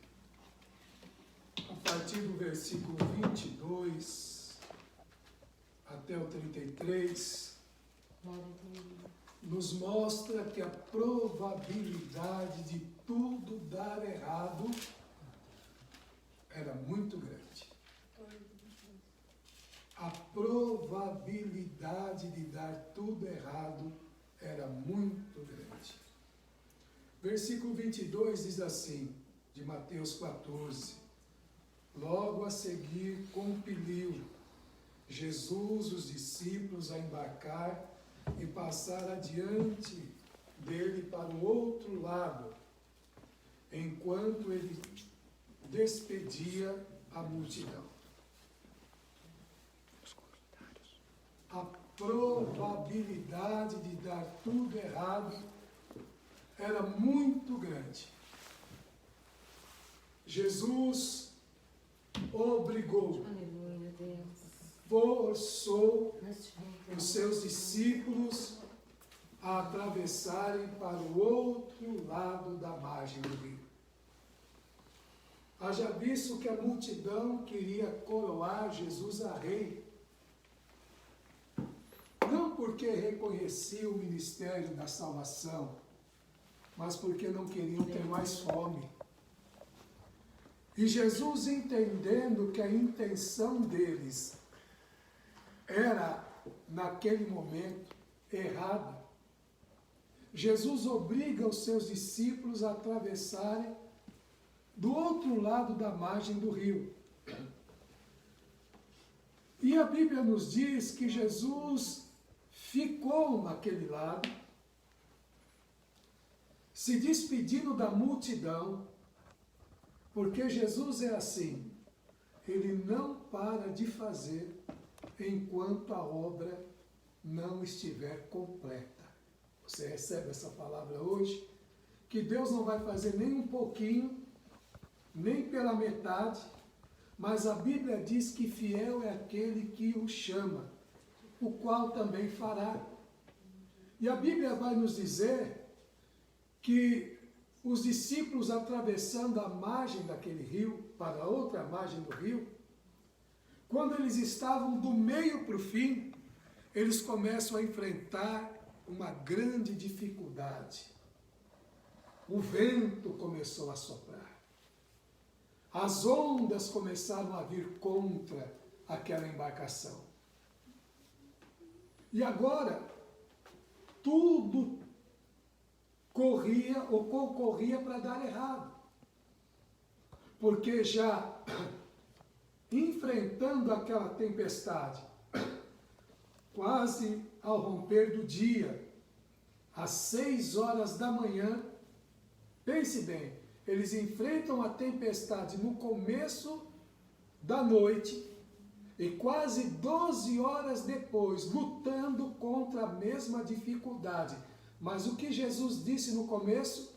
Speaker 2: a partir do versículo 22 até o 33, nos mostra que a probabilidade de tudo dar errado era muito grande. A probabilidade de dar tudo errado era muito grande. Versículo 22 diz assim, de Mateus 14: Logo a seguir compeliu Jesus os discípulos a embarcar e passar adiante dele para o outro lado, enquanto ele despedia a multidão. A probabilidade de dar tudo errado era muito grande. Jesus obrigou,
Speaker 3: Aleluia, Deus.
Speaker 2: forçou os seus discípulos a atravessarem para o outro lado da margem do rio. Haja visto que a multidão queria coroar Jesus a rei, não porque reconhecia o ministério da salvação, mas porque não queriam ter mais fome. E Jesus, entendendo que a intenção deles era, naquele momento, errada, Jesus obriga os seus discípulos a atravessarem do outro lado da margem do rio. E a Bíblia nos diz que Jesus ficou naquele lado, se despedindo da multidão, porque Jesus é assim, ele não para de fazer enquanto a obra não estiver completa. Você recebe essa palavra hoje? Que Deus não vai fazer nem um pouquinho, nem pela metade, mas a Bíblia diz que fiel é aquele que o chama, o qual também fará. E a Bíblia vai nos dizer que os discípulos, atravessando a margem daquele rio, para a outra margem do rio, quando eles estavam do meio para o fim, eles começam a enfrentar uma grande dificuldade. O vento começou a soprar. As ondas começaram a vir contra aquela embarcação. E agora, tudo corria ou concorria para dar errado. Porque já enfrentando aquela tempestade, quase ao romper do dia, às 6 horas da manhã, pense bem, eles enfrentam a tempestade no começo da noite e quase 12 horas depois, lutando contra a mesma dificuldade. Mas o que Jesus disse no começo?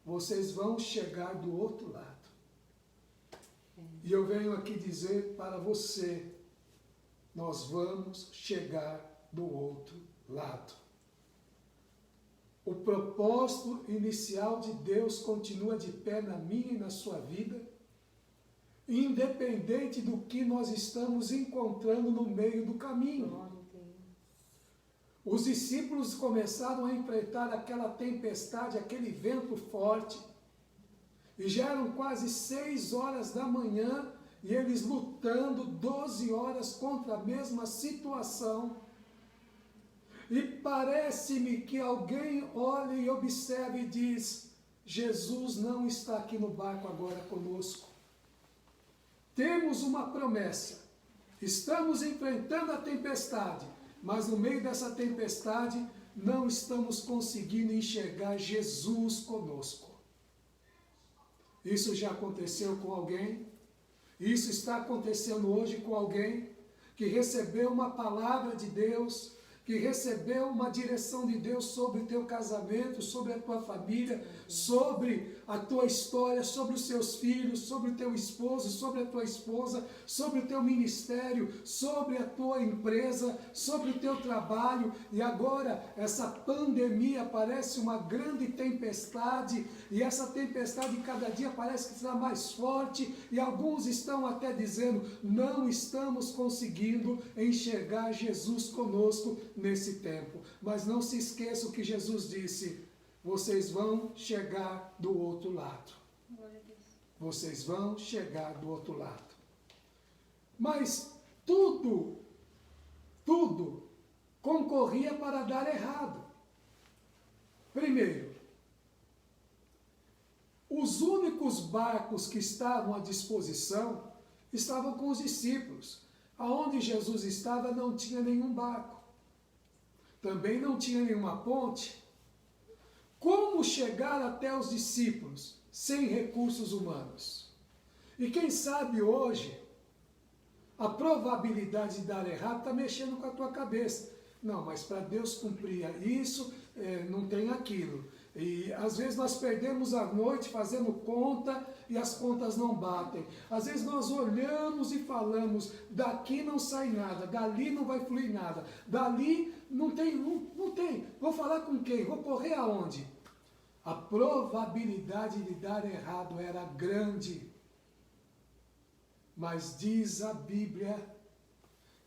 Speaker 2: Vocês vão chegar do outro lado. E eu venho aqui dizer para você, nós vamos chegar do outro lado. O propósito inicial de Deus continua de pé na minha e na sua vida, independente do que nós estamos encontrando no meio do caminho. Os discípulos começaram a enfrentar aquela tempestade, aquele vento forte, e já eram quase 6 horas da manhã, e eles lutando 12 horas contra a mesma situação. E parece-me que alguém olha e observa e diz: Jesus não está aqui no barco agora conosco. Temos uma promessa, estamos enfrentando a tempestade, mas no meio dessa tempestade não estamos conseguindo enxergar Jesus conosco. Isso já aconteceu com alguém? Isso está acontecendo hoje com alguém que recebeu uma palavra de Deus, que recebeu uma direção de Deus sobre o teu casamento, sobre a tua família, sobre a tua história, sobre os seus filhos, sobre o teu esposo, sobre a tua esposa, sobre o teu ministério, sobre a tua empresa, sobre o teu trabalho. E agora essa pandemia parece uma grande tempestade, e essa tempestade cada dia parece que está mais forte, e alguns estão até dizendo: não estamos conseguindo enxergar Jesus conosco nesse tempo. Mas não se esqueça o que Jesus disse: vocês vão chegar do outro lado. Vocês vão chegar do outro lado. Mas tudo concorria para dar errado. Primeiro, os únicos barcos que estavam à disposição estavam com os discípulos. Aonde Jesus estava não tinha nenhum barco. Também não tinha nenhuma ponte. Como chegar até os discípulos sem recursos humanos? E quem sabe hoje, a probabilidade de dar errado está mexendo com a tua cabeça. Não, mas para Deus cumprir isso, não tem aquilo. E às vezes nós perdemos a noite fazendo conta e as contas não batem. Às vezes nós olhamos e falamos: daqui não sai nada, dali não vai fluir nada, dali não tem. Vou falar com quem? Vou correr aonde? A probabilidade de dar errado era grande. Mas diz a Bíblia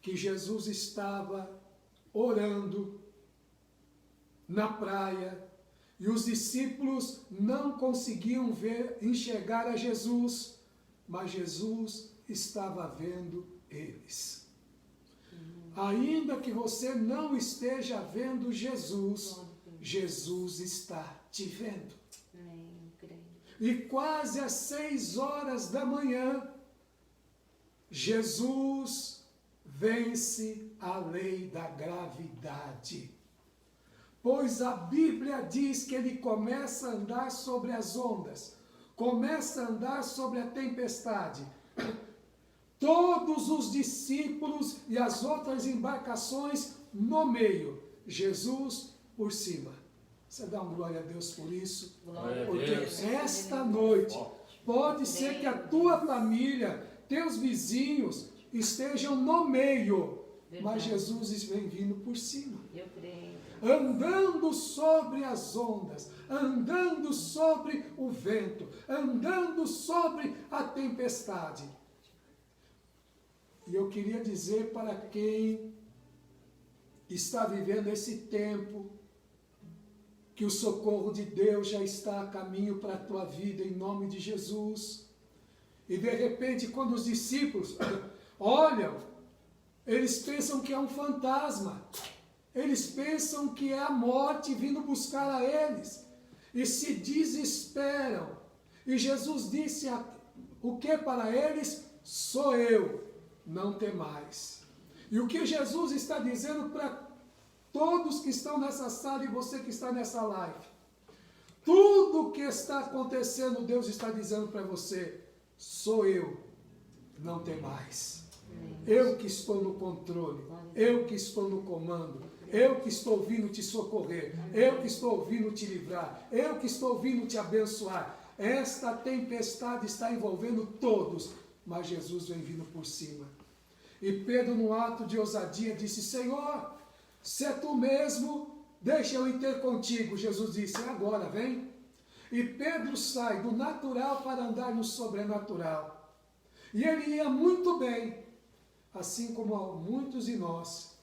Speaker 2: que Jesus estava orando na praia, e os discípulos não conseguiam enxergar a Jesus, mas Jesus estava vendo eles. Ainda que você não esteja vendo Jesus, Jesus está te vendo. E quase às 6 horas da manhã, Jesus vence a lei da gravidade. Pois a Bíblia diz que ele começa a andar sobre as ondas, começa a andar sobre a tempestade. Todos os discípulos e as outras embarcações no meio, Jesus por cima. Você dá uma glória a Deus por isso? Porque esta noite pode ser que a tua família, teus vizinhos estejam no meio, mas Jesus vem vindo por cima.
Speaker 3: Eu creio.
Speaker 2: Andando sobre as ondas, andando sobre o vento, andando sobre a tempestade. E eu queria dizer para quem está vivendo esse tempo, que o socorro de Deus já está a caminho para a tua vida, em nome de Jesus. E de repente, quando os discípulos olham, eles pensam que é um fantasma. Eles pensam que é a morte vindo buscar a eles. E se desesperam. E Jesus disse o que para eles? Sou eu, não temais. E o que Jesus está dizendo para todos que estão nessa sala e você que está nessa live? Tudo o que está acontecendo, Deus está dizendo para você: sou eu, não temais. Eu que estou no controle, eu que estou no comando, eu que estou vindo te socorrer, eu que estou vindo te livrar, eu que estou vindo te abençoar. Esta tempestade está envolvendo todos, mas Jesus vem vindo por cima. E Pedro, no ato de ousadia, disse: Senhor, se é tu mesmo, deixa eu ir ter contigo. Jesus disse: agora, vem. E Pedro sai do natural para andar no sobrenatural. E ele ia muito bem, assim como muitos de nós,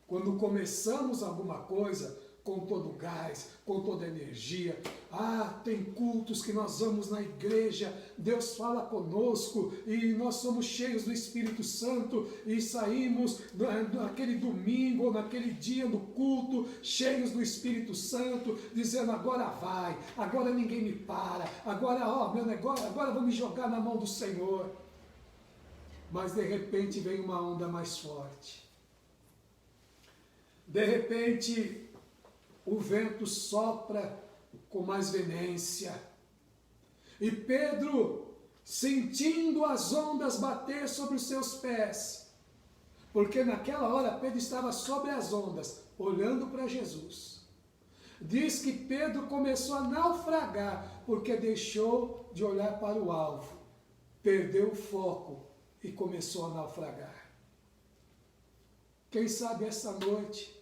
Speaker 2: quando começamos alguma coisa, com todo o gás, com toda a energia. Tem cultos que nós vamos na igreja, Deus fala conosco e nós somos cheios do Espírito Santo e saímos naquele domingo ou naquele dia no culto, cheios do Espírito Santo, dizendo: agora vai, agora ninguém me para, agora meu negócio, agora vou me jogar na mão do Senhor. Mas de repente vem uma onda mais forte. De repente o vento sopra com mais veemência. E Pedro, sentindo as ondas bater sobre os seus pés, porque naquela hora Pedro estava sobre as ondas, olhando para Jesus. Diz que Pedro começou a naufragar porque deixou de olhar para o alvo, perdeu o foco e começou a naufragar. Quem sabe essa noite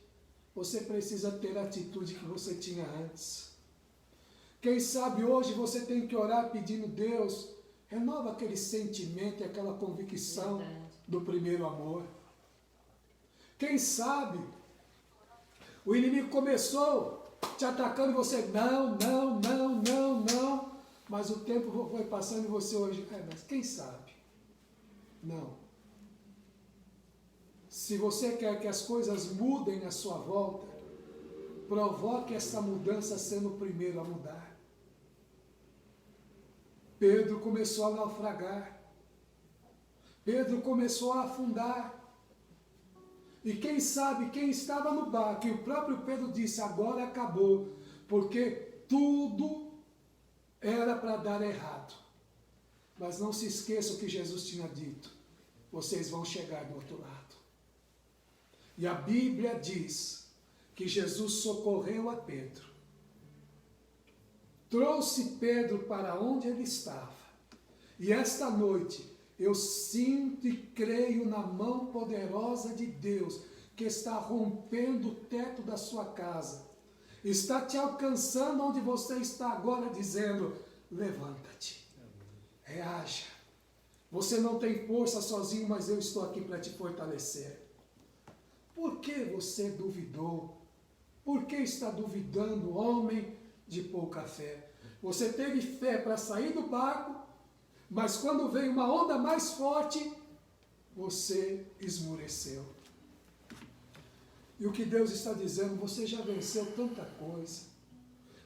Speaker 2: você precisa ter a atitude que você tinha antes. Quem sabe hoje você tem que orar pedindo: Deus, renova aquele sentimento e aquela convicção do primeiro amor. Quem sabe o inimigo começou te atacando e você não, mas o tempo foi passando e você hoje, mas quem sabe? Não. Se você quer que as coisas mudem à sua volta, provoque essa mudança sendo o primeiro a mudar. Pedro começou a naufragar. Pedro começou a afundar. E quem sabe, quem estava no barco, e o próprio Pedro disse: agora acabou, porque tudo era para dar errado. Mas não se esqueça o que Jesus tinha dito: vocês vão chegar do outro lado. E a Bíblia diz que Jesus socorreu a Pedro, trouxe Pedro para onde ele estava. E esta noite eu sinto e creio na mão poderosa de Deus, que está rompendo o teto da sua casa, está te alcançando onde você está agora, dizendo: levanta-te, reaja. Você não tem força sozinho, mas eu estou aqui para te fortalecer. Por que você duvidou? Por que está duvidando, homem de pouca fé? Você teve fé para sair do barco, mas quando veio uma onda mais forte, você esmureceu. E o que Deus está dizendo: você já venceu tanta coisa,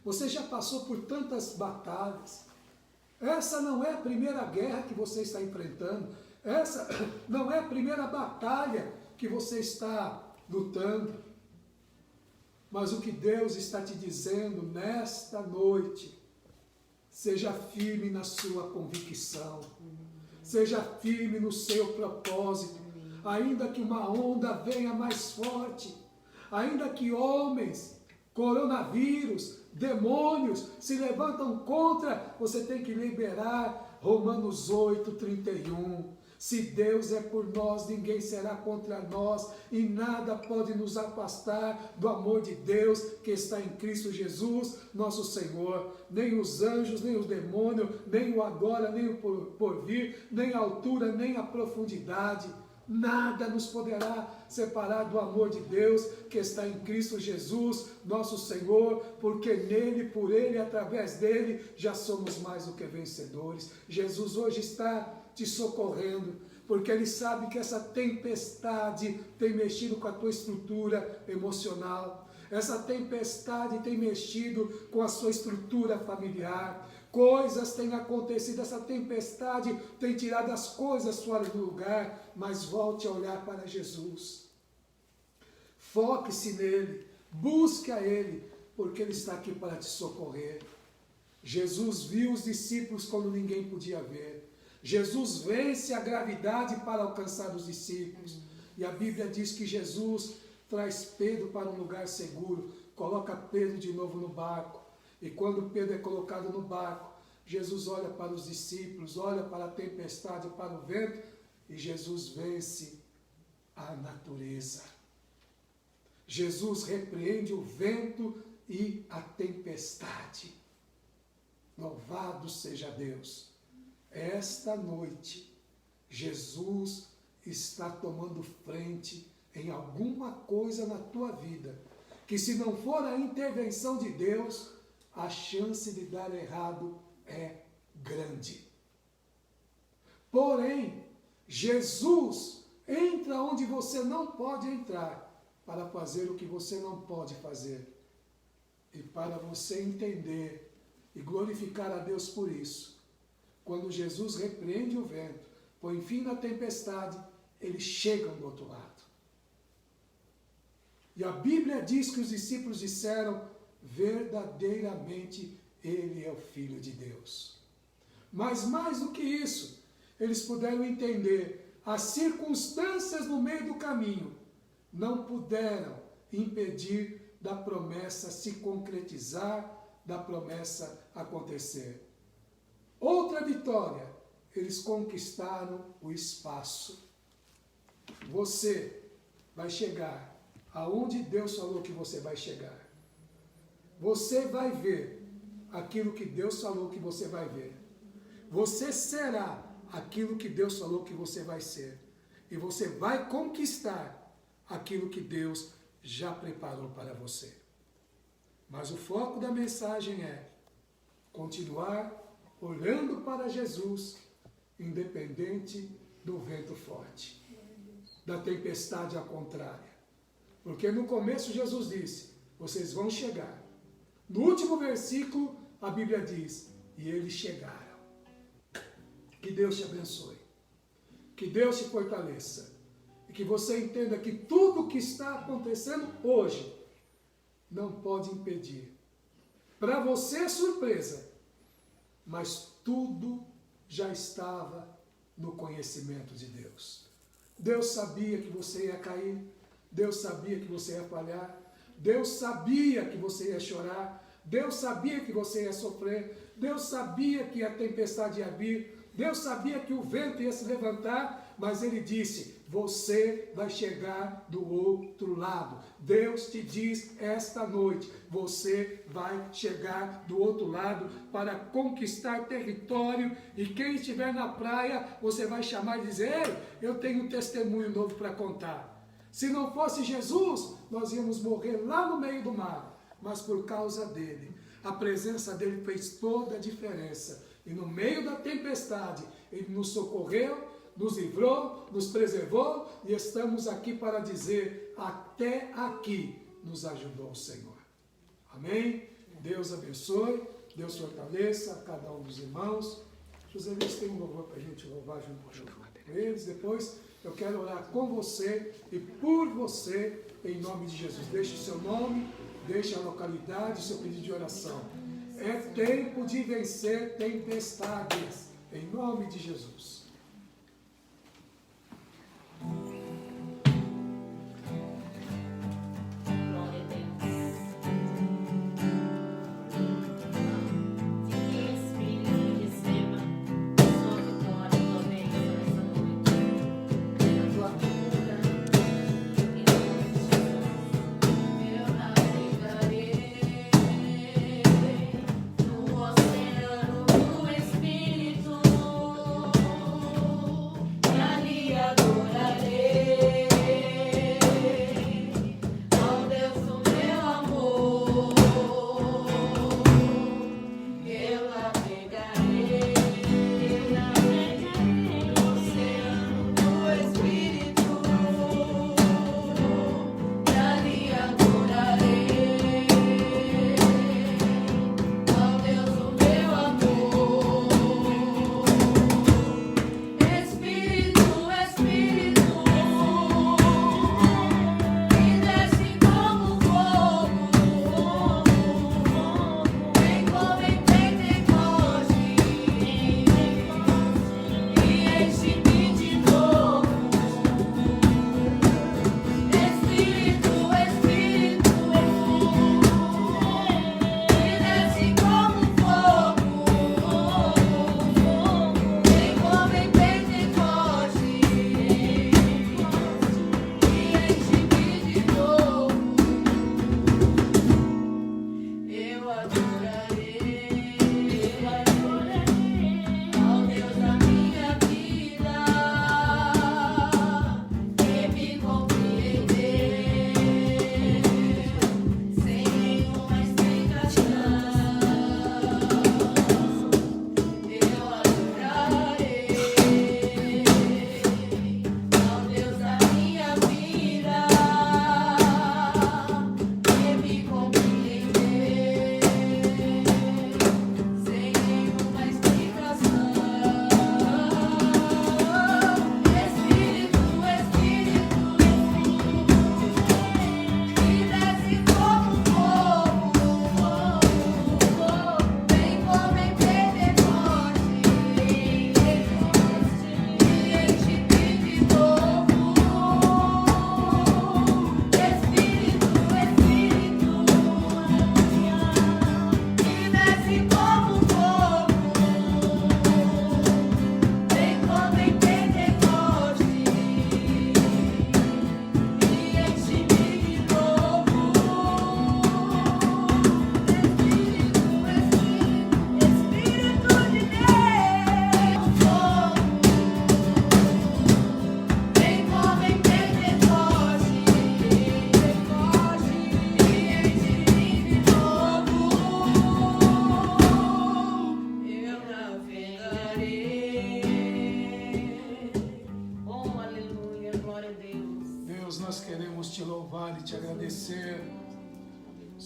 Speaker 2: você já passou por tantas batalhas. Essa não é a primeira guerra que você está enfrentando, essa não é a primeira batalha que você está lutando. Mas o que Deus está te dizendo nesta noite: seja firme na sua convicção, seja firme no seu propósito, ainda que uma onda venha mais forte, ainda que homens, coronavírus, demônios se levantam contra, você tem que liberar Romanos 8:31. Se Deus é por nós, ninguém será contra nós, e nada pode nos afastar do amor de Deus que está em Cristo Jesus, nosso Senhor. Nem os anjos, nem os demônios, nem o agora, nem o porvir, nem a altura, nem a profundidade. Nada nos poderá separar do amor de Deus que está em Cristo Jesus, nosso Senhor, porque nele, por ele, através dele, já somos mais do que vencedores. Jesus hoje está te socorrendo, porque ele sabe que essa tempestade tem mexido com a tua estrutura emocional, essa tempestade tem mexido com a sua estrutura familiar, coisas têm acontecido, essa tempestade tem tirado as coisas fora do lugar, mas volte a olhar para Jesus, foque-se nele, busque a ele, porque ele está aqui para te socorrer. Jesus viu os discípulos quando ninguém podia ver. Jesus vence a gravidade para alcançar os discípulos. E a Bíblia diz que Jesus traz Pedro para um lugar seguro, coloca Pedro de novo no barco. E quando Pedro é colocado no barco, Jesus olha para os discípulos, olha para a tempestade, para o vento, e Jesus vence a natureza. Jesus repreende o vento e a tempestade. Louvado seja Deus! Esta noite, Jesus está tomando frente em alguma coisa na tua vida, que se não for a intervenção de Deus, a chance de dar errado é grande. Porém, Jesus entra onde você não pode entrar, para fazer o que você não pode fazer. E para você entender e glorificar a Deus por isso, quando Jesus repreende o vento, põe fim na tempestade, eles chegam do outro lado. E a Bíblia diz que os discípulos disseram: verdadeiramente ele é o Filho de Deus. Mas mais do que isso, eles puderam entender as circunstâncias no meio do caminho, não puderam impedir da promessa se concretizar, da promessa acontecer. Outra vitória, eles conquistaram o espaço. Você vai chegar aonde Deus falou que você vai chegar. Você vai ver aquilo que Deus falou que você vai ver. Você será aquilo que Deus falou que você vai ser. E você vai conquistar aquilo que Deus já preparou para você. Mas o foco da mensagem é continuar olhando para Jesus, independente do vento forte, da tempestade ao contrário. Porque no começo Jesus disse, vocês vão chegar. No último versículo, a Bíblia diz, e eles chegaram. Que Deus te abençoe. Que Deus te fortaleça. E que você entenda que tudo o que está acontecendo hoje não pode impedir. Para você é surpresa, mas tudo já estava no conhecimento de Deus. Deus sabia que você ia cair, Deus sabia que você ia falhar, Deus sabia que você ia chorar, Deus sabia que você ia sofrer, Deus sabia que a tempestade ia vir, Deus sabia que o vento ia se levantar, mas Ele disse, você vai chegar do outro lado. Deus te diz esta noite, você vai chegar do outro lado para conquistar território, e quem estiver na praia, você vai chamar e dizer, ei, eu tenho um testemunho novo para contar. Se não fosse Jesus, nós íamos morrer lá no meio do mar, mas por causa dele, a presença dele fez toda a diferença, e no meio da tempestade, ele nos socorreu, nos livrou, nos preservou, e estamos aqui para dizer, até aqui nos ajudou o Senhor. Amém? Deus abençoe, Deus fortaleça a cada um dos irmãos. José Luiz tem um louvor para a gente louvar junto com eles. Depois eu quero orar com você e por você, em nome de Jesus. Deixe o seu nome, deixe a localidade, o seu pedido de oração. É tempo de vencer tempestades, em nome de Jesus.
Speaker 3: Glória a Deus. Que Espírito receba sua vitória, tua bênção nessa noite, a tua cura, em nome de Jesus. Eu navegarei no oceano do Espírito.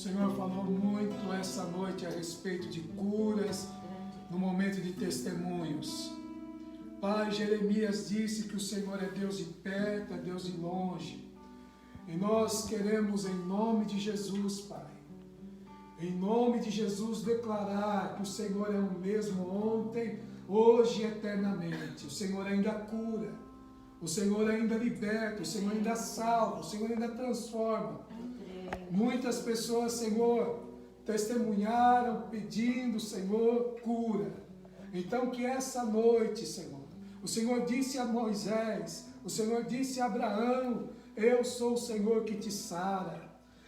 Speaker 2: Senhor falou muito essa noite a respeito de curas, no momento de testemunhos. Pai, Jeremias disse que o Senhor é Deus de perto, é Deus de longe. E nós queremos, em nome de Jesus, Pai, em nome de Jesus, declarar que o Senhor é o mesmo ontem, hoje e eternamente. O Senhor ainda cura, o Senhor ainda liberta, o Senhor ainda salva, o Senhor ainda transforma. Muitas pessoas, Senhor, testemunharam pedindo, Senhor, cura. Então que essa noite, Senhor, o Senhor disse a Moisés, o Senhor disse a Abraão, eu sou o Senhor que te sara.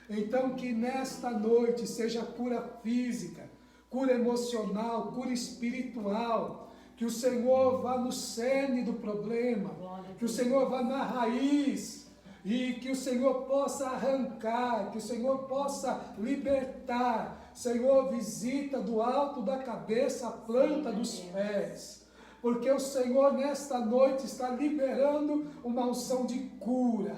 Speaker 2: Então que nesta noite seja cura física, cura emocional, cura espiritual, que o Senhor vá no cerne do problema, que o Senhor vá na raiz, e que o Senhor possa arrancar, que o Senhor possa libertar. Senhor, visita do alto da cabeça a planta dos pés, porque o Senhor nesta noite está liberando uma unção de cura.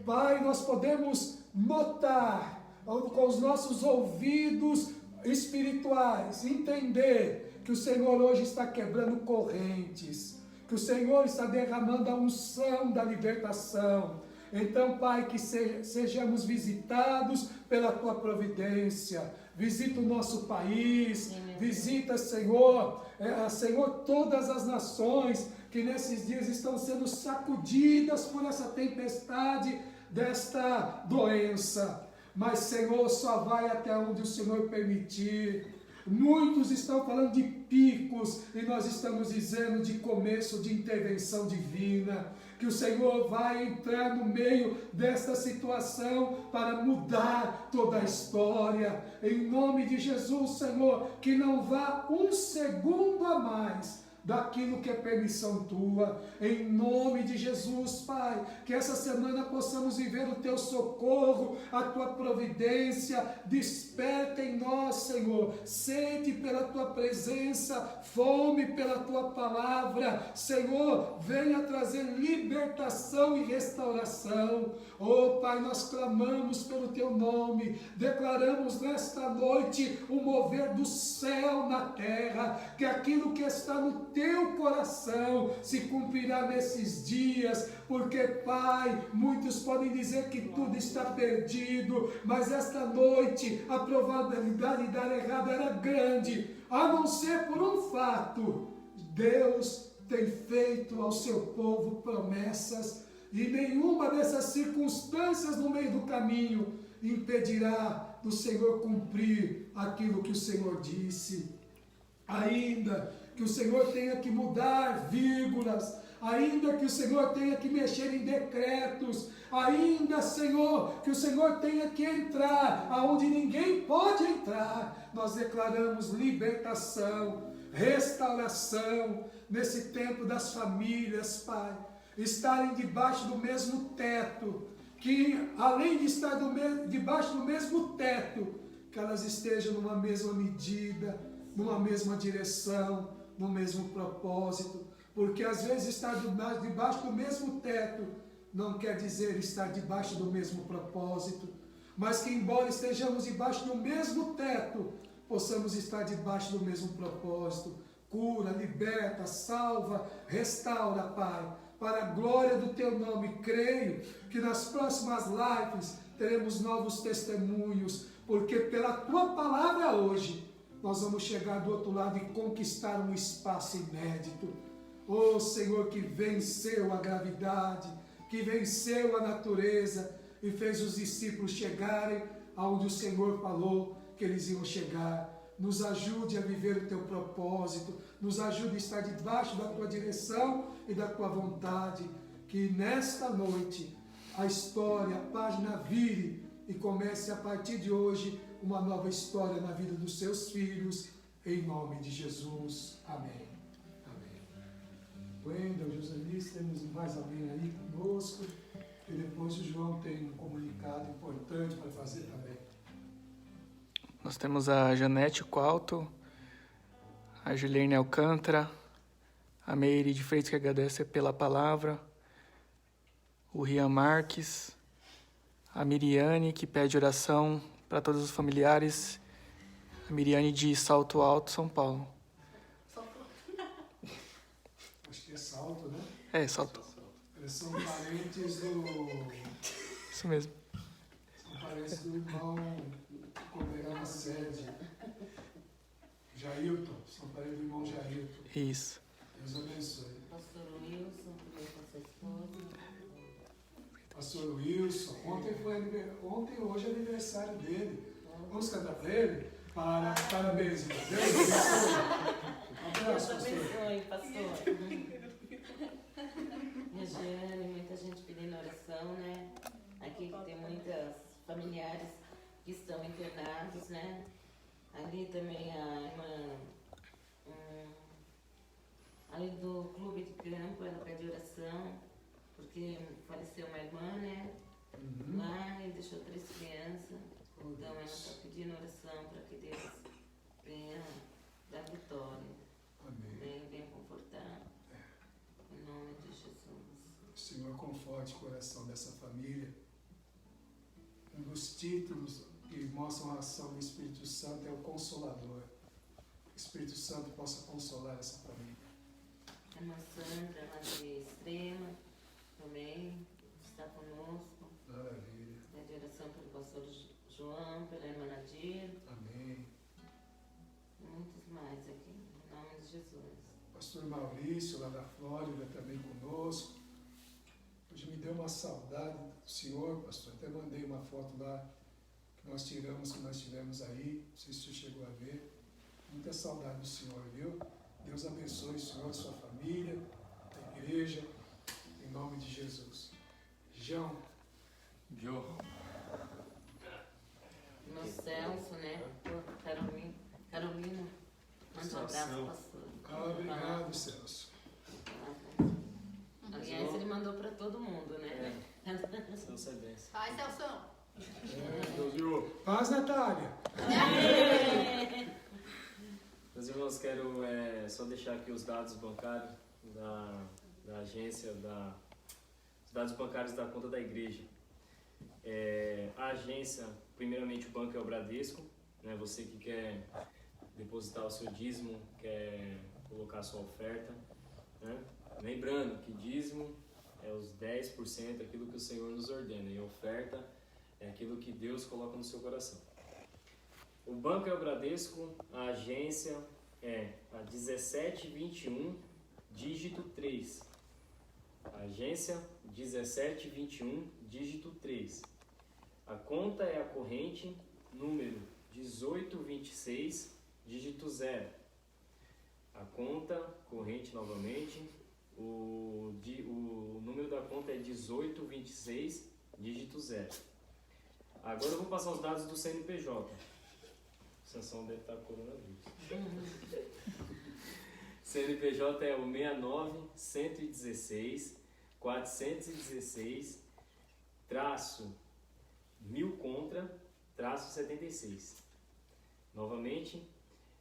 Speaker 2: Pai, nós podemos notar com os nossos ouvidos espirituais, entender que o Senhor hoje está quebrando correntes, que o Senhor está derramando a unção da libertação. Então, Pai, que sejamos visitados pela Tua providência. Visita o nosso país, visita, Senhor, Senhor, todas as nações que nesses dias estão sendo sacudidas por essa tempestade desta doença. Mas, Senhor, só vai até onde o Senhor permitir. Muitos estão falando de picos e nós estamos dizendo de começo de intervenção divina, que o Senhor vai entrar no meio desta situação para mudar toda a história. Em nome de Jesus, Senhor, que não vá um segundo a mais daquilo que é permissão Tua, em nome de Jesus, Pai, que essa semana possamos viver o Teu socorro, a Tua providência. Desperta em nós, Senhor, sede pela Tua presença, fome pela Tua palavra. Senhor, venha trazer libertação e restauração. Oh, Pai, nós clamamos pelo Teu nome, declaramos nesta noite o mover do céu na terra, que aquilo que está no Teu coração se cumprirá nesses dias, porque, Pai, muitos podem dizer que tudo está perdido, mas esta noite a probabilidade de dar errado era grande, a não ser por um fato: Deus tem feito ao seu povo promessas, e nenhuma dessas circunstâncias no meio do caminho impedirá do Senhor cumprir aquilo que o Senhor disse. Ainda que o Senhor tenha que mudar vírgulas, ainda que o Senhor tenha que mexer em decretos, ainda, Senhor, que o Senhor tenha que entrar aonde ninguém pode entrar, nós declaramos libertação, restauração nesse tempo das famílias, Pai, estarem debaixo do mesmo teto, que além de estar debaixo do mesmo teto, que elas estejam numa mesma medida, numa mesma direção, no mesmo propósito, porque às vezes estar debaixo do mesmo teto não quer dizer estar debaixo do mesmo propósito, mas que embora estejamos debaixo do mesmo teto, possamos estar debaixo do mesmo propósito. Cura, liberta, salva, restaura, Pai, para a glória do Teu nome. Creio que nas próximas lives teremos novos testemunhos, porque pela Tua palavra hoje nós vamos chegar do outro lado e conquistar um espaço inédito. Oh, Senhor, que venceu a gravidade, que venceu a natureza e fez os discípulos chegarem aonde o Senhor falou que eles iam chegar. Nos ajude a viver o Teu propósito, nos ajude a estar debaixo da Tua direção e da Tua vontade. Que nesta noite a história, a página vire e comece a partir de hoje uma nova história na vida dos Seus filhos, em nome de Jesus. Amém. Amém. Wendel, Joselice, temos mais alguém aí conosco? E depois o João tem um comunicado importante para fazer também.
Speaker 1: Nós temos a Janete Qualto, a Juliane Alcântara, a Meire de Freitas, que agradece pela palavra, o Rian Marques, a Miriane, que pede oração para todos os familiares. A Miriane de Salto Alto, São Paulo.
Speaker 2: Acho que é Salto, né?
Speaker 1: É, Salto.
Speaker 2: Eles são parentes do...
Speaker 1: Isso mesmo.
Speaker 2: São parentes do irmão Comerão na sede. Jailton. São parentes do irmão Jailton.
Speaker 1: Isso.
Speaker 2: Deus abençoe.
Speaker 3: Pastor Wilson, também com sua esposa.
Speaker 2: Pastor Wilson. Ontem hoje é aniversário dele. Vamos cantar para ele? Parabéns, Deus abençoe. Um abraço,
Speaker 3: Deus
Speaker 2: pastor.
Speaker 3: abençoe, pastor. Regiane, muita gente pedindo oração, né? Aqui tem muitas familiares que estão internados, né? Ali também a irmã, ali do clube de campo, ela pede oração, porque faleceu uma irmã, né? Lá e deixou 3 crianças. Então ela está pedindo oração para que Deus venha dar vitória.
Speaker 2: Amém.
Speaker 3: Venha confortar. Em nome de Jesus.
Speaker 2: O Senhor conforte o coração dessa família. Um dos títulos que mostram a ação do Espírito Santo é o Consolador. Que o Espírito Santo possa consolar essa família.
Speaker 3: A irmã Sandra, lá de Extrema, também está conosco.
Speaker 2: Maravilha.
Speaker 3: Pede oração pelo pastor João, pela irmã Nadir.
Speaker 2: Amém.
Speaker 3: E muitos mais aqui, em nome de Jesus.
Speaker 2: Pastor Maurício, lá da Flórida, também conosco. Hoje me deu uma saudade do Senhor, pastor. Até mandei uma foto lá que nós tivemos aí. Não sei se você chegou a ver. Muita saudade do Senhor, viu? Deus abençoe o Senhor, sua família, a igreja, em nome de Jesus. João.
Speaker 3: Irmão Celso, né? Carolina. Manda um abraço, pastor.
Speaker 2: Obrigado, Celso.
Speaker 3: Aliás, ele mandou para todo mundo, né?
Speaker 5: Celso é bênção.
Speaker 7: Vai, Celso.
Speaker 2: Paz, Natália.
Speaker 5: Meus irmãos, quero só deixar aqui os dados bancários da agência, os dados bancários da conta da igreja. A agência, primeiramente o banco é o Bradesco, né? Você que quer depositar o seu dízimo, quer colocar a sua oferta, né? Lembrando que dízimo é os 10%, aquilo que o Senhor nos ordena, e oferta é aquilo que Deus coloca no seu coração. O banco é o Bradesco, a agência é a 1721, dígito 3. A agência 1721, dígito 3. A conta é a corrente, número 1826, dígito 0. A conta, corrente novamente, o número da conta é 1826, dígito 0. Agora eu vou passar os dados do CNPJ. A sensação deve estar coronavírus. CNPJ é o 69 116 416 1000 contra 76. Novamente,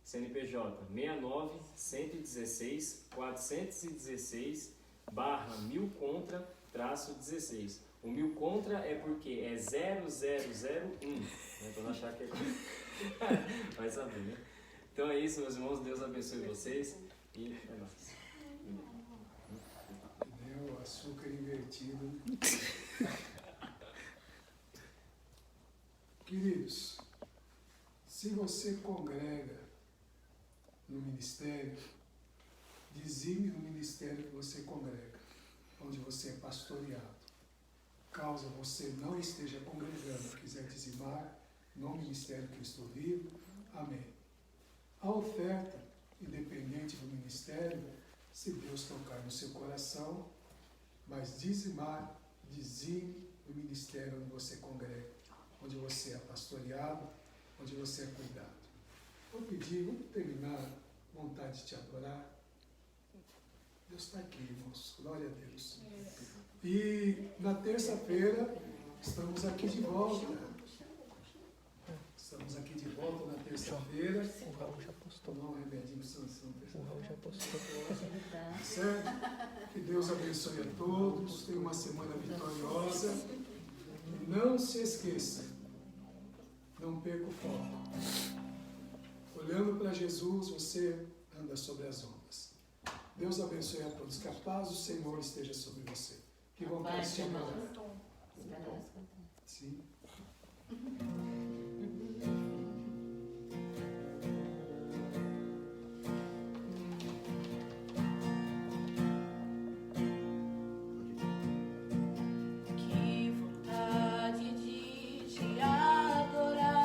Speaker 5: CNPJ 69 116 416 /1000 contra 16. O 1000 contra é porque é 0001, né? Pra não achar que é... Vai saber, né? Então é isso, meus irmãos. Deus abençoe vocês e é nóis.
Speaker 2: Deu açúcar invertido. Queridos, se você congrega no ministério, dizime no ministério que você congrega, onde você é pastoreado. Caso você não esteja congregando, quiser dizimar no Ministério Cristo Vivo, amém. A oferta, independente do ministério, se Deus tocar no seu coração, mas dizimar, dizime no ministério onde você congrega, onde você é pastoreado, onde você é cuidado. Vou pedir, vamos terminar, vontade de te adorar. Deus está aqui, irmãos, glória a Deus. E na terça-feira estamos aqui de volta. Estamos aqui de volta na terça-feira.
Speaker 1: O Raul já postou.
Speaker 2: Tomar um remedinho Sansão.
Speaker 1: O Raul já postou.
Speaker 2: Certo? Que Deus abençoe a todos. Tenha uma semana vitoriosa. E não se esqueça, Não perca o foco. Olhando para Jesus, você anda sobre as ondas. Deus abençoe a todos. Que a paz do Senhor esteja sobre você. Que vontade de amar. Sim.
Speaker 8: Que vontade de te adorar.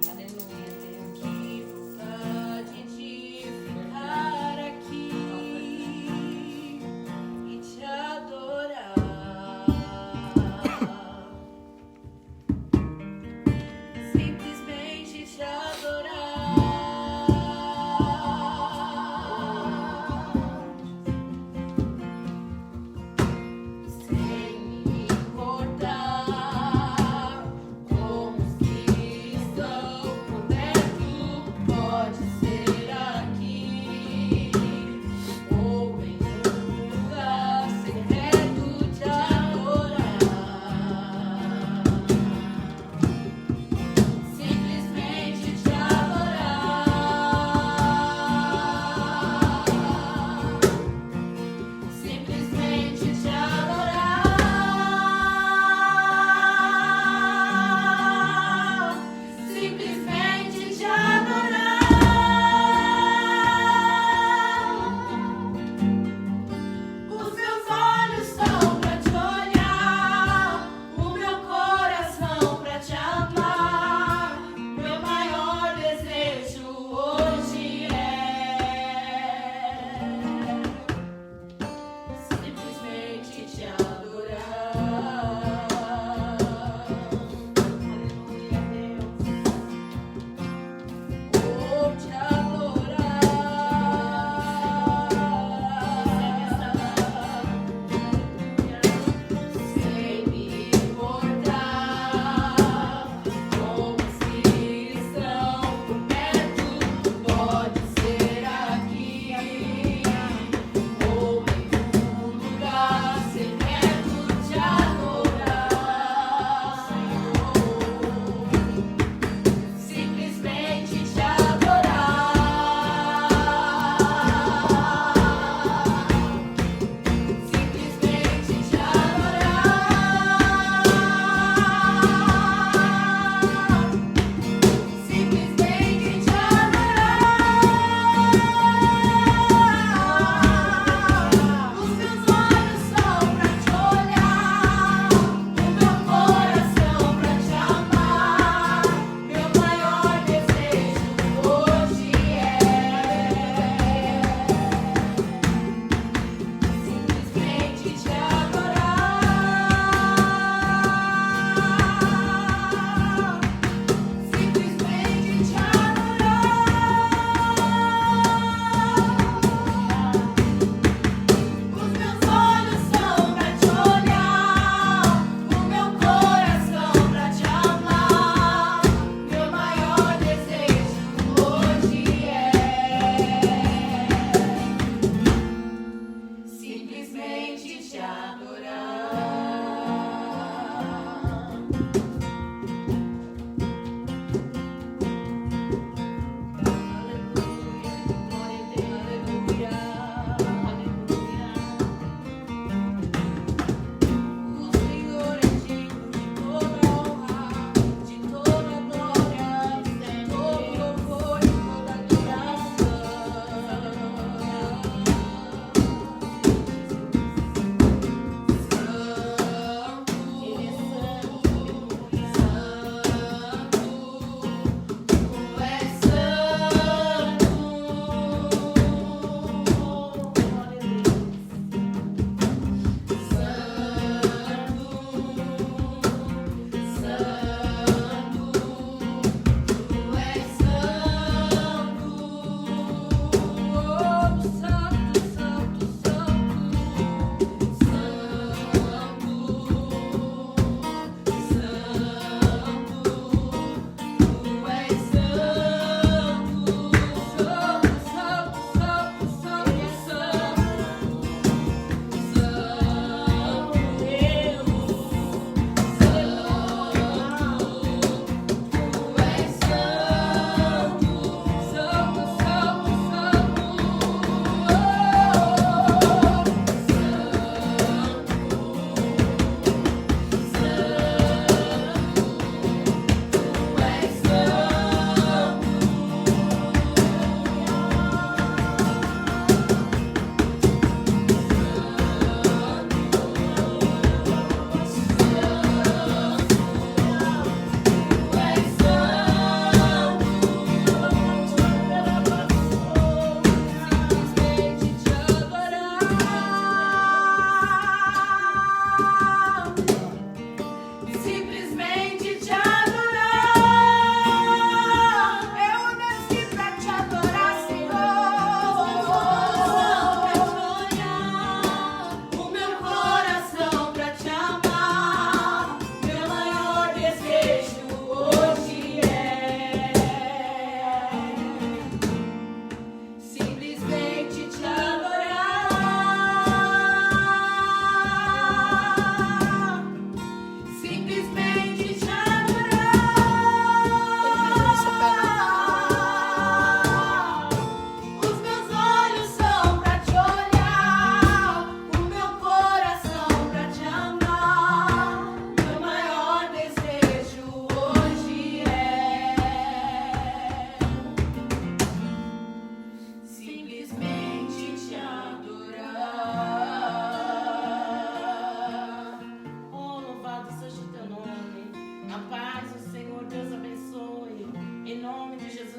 Speaker 3: Aleluia, Deus.
Speaker 8: Que vontade de ficar aqui e te adorar. Simplesmente te adorar. Sem me importar como que estou por dentro, pode ser aqui ou em um lugar secreto te adorar. Simplesmente te adorar. Simplesmente te adorar. Simplesmente te adorar.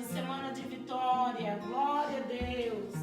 Speaker 3: semana de vitória. Glória a Deus.